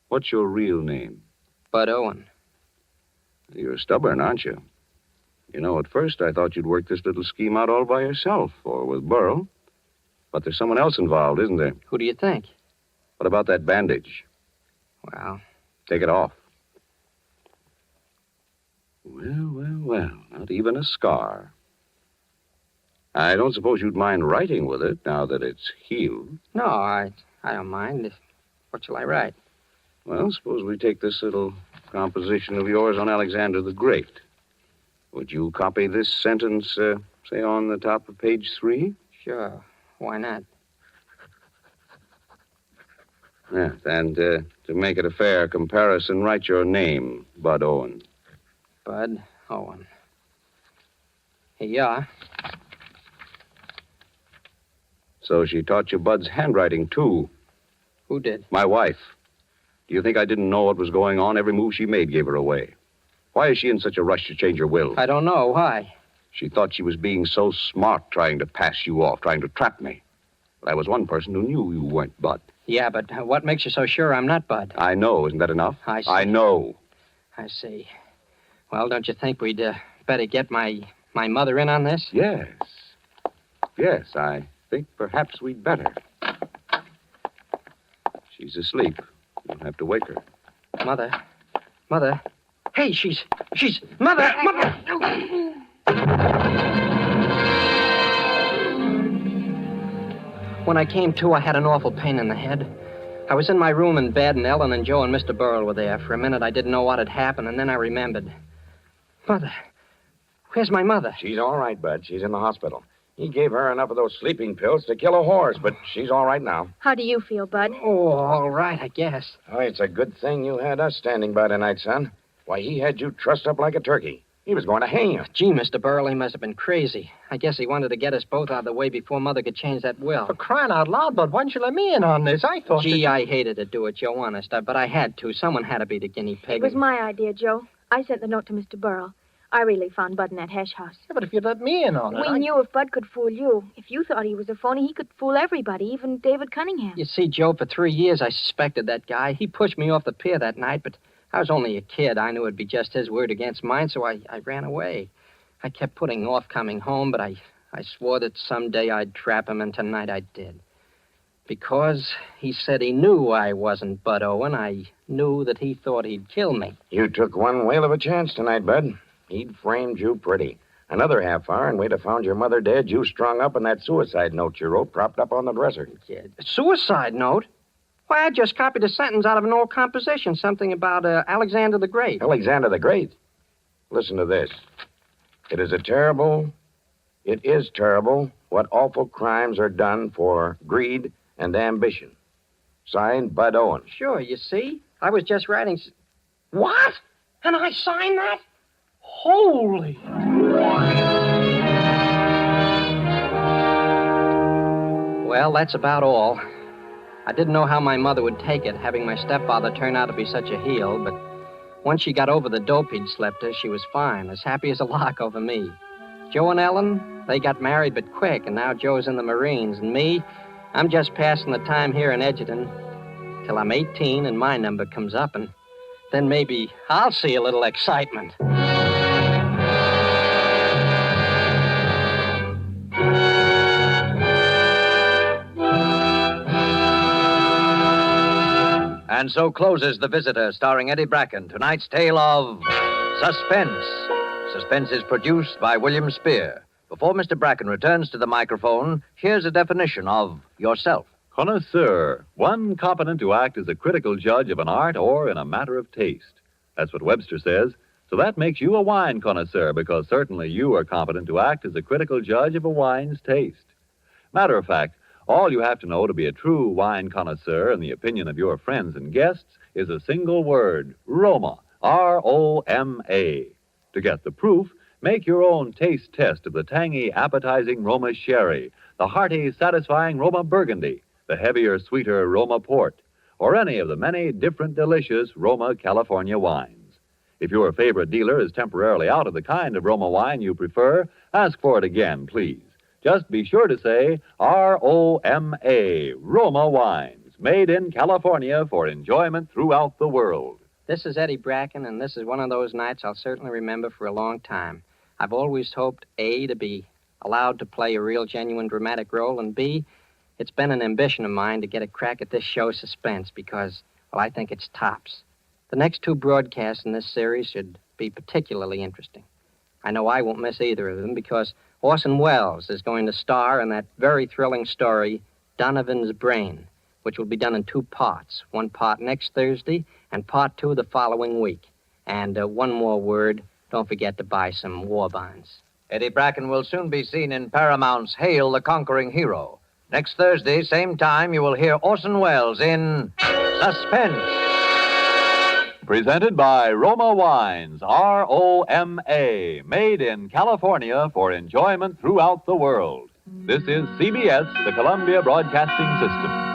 What's your real name? Bud Owen. You're stubborn, aren't you? You know, at first I thought you'd work this little scheme out all by yourself, or with Burrell. But there's someone else involved, isn't there? Who do you think? What about that bandage? Well, Take it off. Well. Not even a scar. I don't suppose you'd mind writing with it now that it's healed. no, I don't mind. What shall I write? Well, suppose we take this little composition of yours on Alexander the Great. Would you copy this sentence, say, on the top of page 3? Sure. Why not? Yes, and to make it a fair comparison, write your name, Bud Owen. Bud Owen. Here you are. So she taught you Bud's handwriting, too. Who did? My wife. Do you think I didn't know what was going on? Every move she made gave her away. Why is she in such a rush to change her will? I don't know. Why? She thought she was being so smart, trying to pass you off, trying to trap me. But I was one person who knew you weren't Bud. Yeah, but what makes you so sure I'm not Bud? I know. Isn't that enough? I see. I know. I see. Well, don't you think we'd better get my mother in on this? Yes. Yes, I think perhaps we'd better. She's asleep. You'll have to wake her. Mother. Mother. Hey, she's... Mother! When I came to, I had an awful pain in the head. I was in my room in bed, and Ellen and Joe and Mr. Burrell were there. For a minute, I didn't know what had happened, and then I remembered. Mother. Where's my mother? She's all right, Bud. She's in the hospital. He gave her enough of those sleeping pills to kill a horse, but she's all right now. How do you feel, Bud? Oh, all right, I guess. Oh, it's a good thing you had us standing by tonight, son. Why, he had you trussed up like a turkey. He was going to hang you. Gee, Mr. Burrell, he must have been crazy. I guess he wanted to get us both out of the way before Mother could change that will. For crying out loud, Bud, why didn't you let me in on this? I thought Gee, I hated to do it, Joe, honest. But I had to. Someone had to be the guinea pig. It was my idea, Joe. I sent the note to Mr. Burrell. I really found Bud in that hash house. Yeah, but if you'd let me in on it... We knew if Bud could fool you. If you thought he was a phony, he could fool everybody, even David Cunningham. You see, Joe, for 3 years I suspected that guy. He pushed me off the pier that night, but I was only a kid. I knew it'd be just his word against mine, so I ran away. I kept putting off coming home, but I swore that someday I'd trap him, and tonight I did. Because he said he knew I wasn't Bud Owen, I knew that he thought he'd kill me. You took one whale of a chance tonight, Bud. He'd framed you pretty. Another half hour, and we'd have found your mother dead, you strung up, and that suicide note you wrote propped up on the dresser. Kid. A suicide note? Why, I just copied a sentence out of an old composition, something about Alexander the Great. Alexander the Great? Listen to this. It is terrible what awful crimes are done for greed and ambition. Signed, Bud Owen. Sure, you see? I was just writing... What? And I signed that? Holy... Well, that's about all. I didn't know how my mother would take it, having my stepfather turn out to be such a heel, but once she got over the dope he'd slept her, she was fine, as happy as a lark over me. Joe and Ellen, they got married but quick, and now Joe's in the Marines, and me, I'm just passing the time here in Edgerton till I'm 18 and my number comes up, and then maybe I'll see a little excitement. And so closes The Visitor, starring Eddie Bracken, tonight's tale of Suspense. Suspense is produced by William Spier. Before Mr. Bracken returns to the microphone, here's a definition of yourself. Connoisseur, one competent to act as a critical judge of an art or in a matter of taste. That's what Webster says. So that makes you a wine connoisseur, because certainly you are competent to act as a critical judge of a wine's taste. Matter of fact, all you have to know to be a true wine connoisseur in the opinion of your friends and guests is a single word, Roma, R-O-M-A. To get the proof, make your own taste test of the tangy, appetizing Roma Sherry, the hearty, satisfying Roma Burgundy, the heavier, sweeter Roma Port, or any of the many different delicious Roma California wines. If your favorite dealer is temporarily out of the kind of Roma wine you prefer, ask for it again, please. Just be sure to say R-O-M-A, Roma Wines, made in California for enjoyment throughout the world. This is Eddie Bracken, and this is one of those nights I'll certainly remember for a long time. I've always hoped, A, to be allowed to play a real, genuine, dramatic role, and B, It's been an ambition of mine to get a crack at this show, Suspense, because, well, I think it's tops. The next 2 broadcasts in this series should be particularly interesting. I know I won't miss either of them because Orson Welles is going to star in that very thrilling story, Donovan's Brain, which will be done in 2 parts. 1 part next Thursday and part 2 the following week. And one more word, don't forget to buy some war bonds. Eddie Bracken will soon be seen in Paramount's Hail the Conquering Hero. Next Thursday, same time, you will hear Orson Welles in Suspense. Presented by Roma Wines, R-O-M-A, made in California for enjoyment throughout the world. This is CBS, the Columbia Broadcasting System.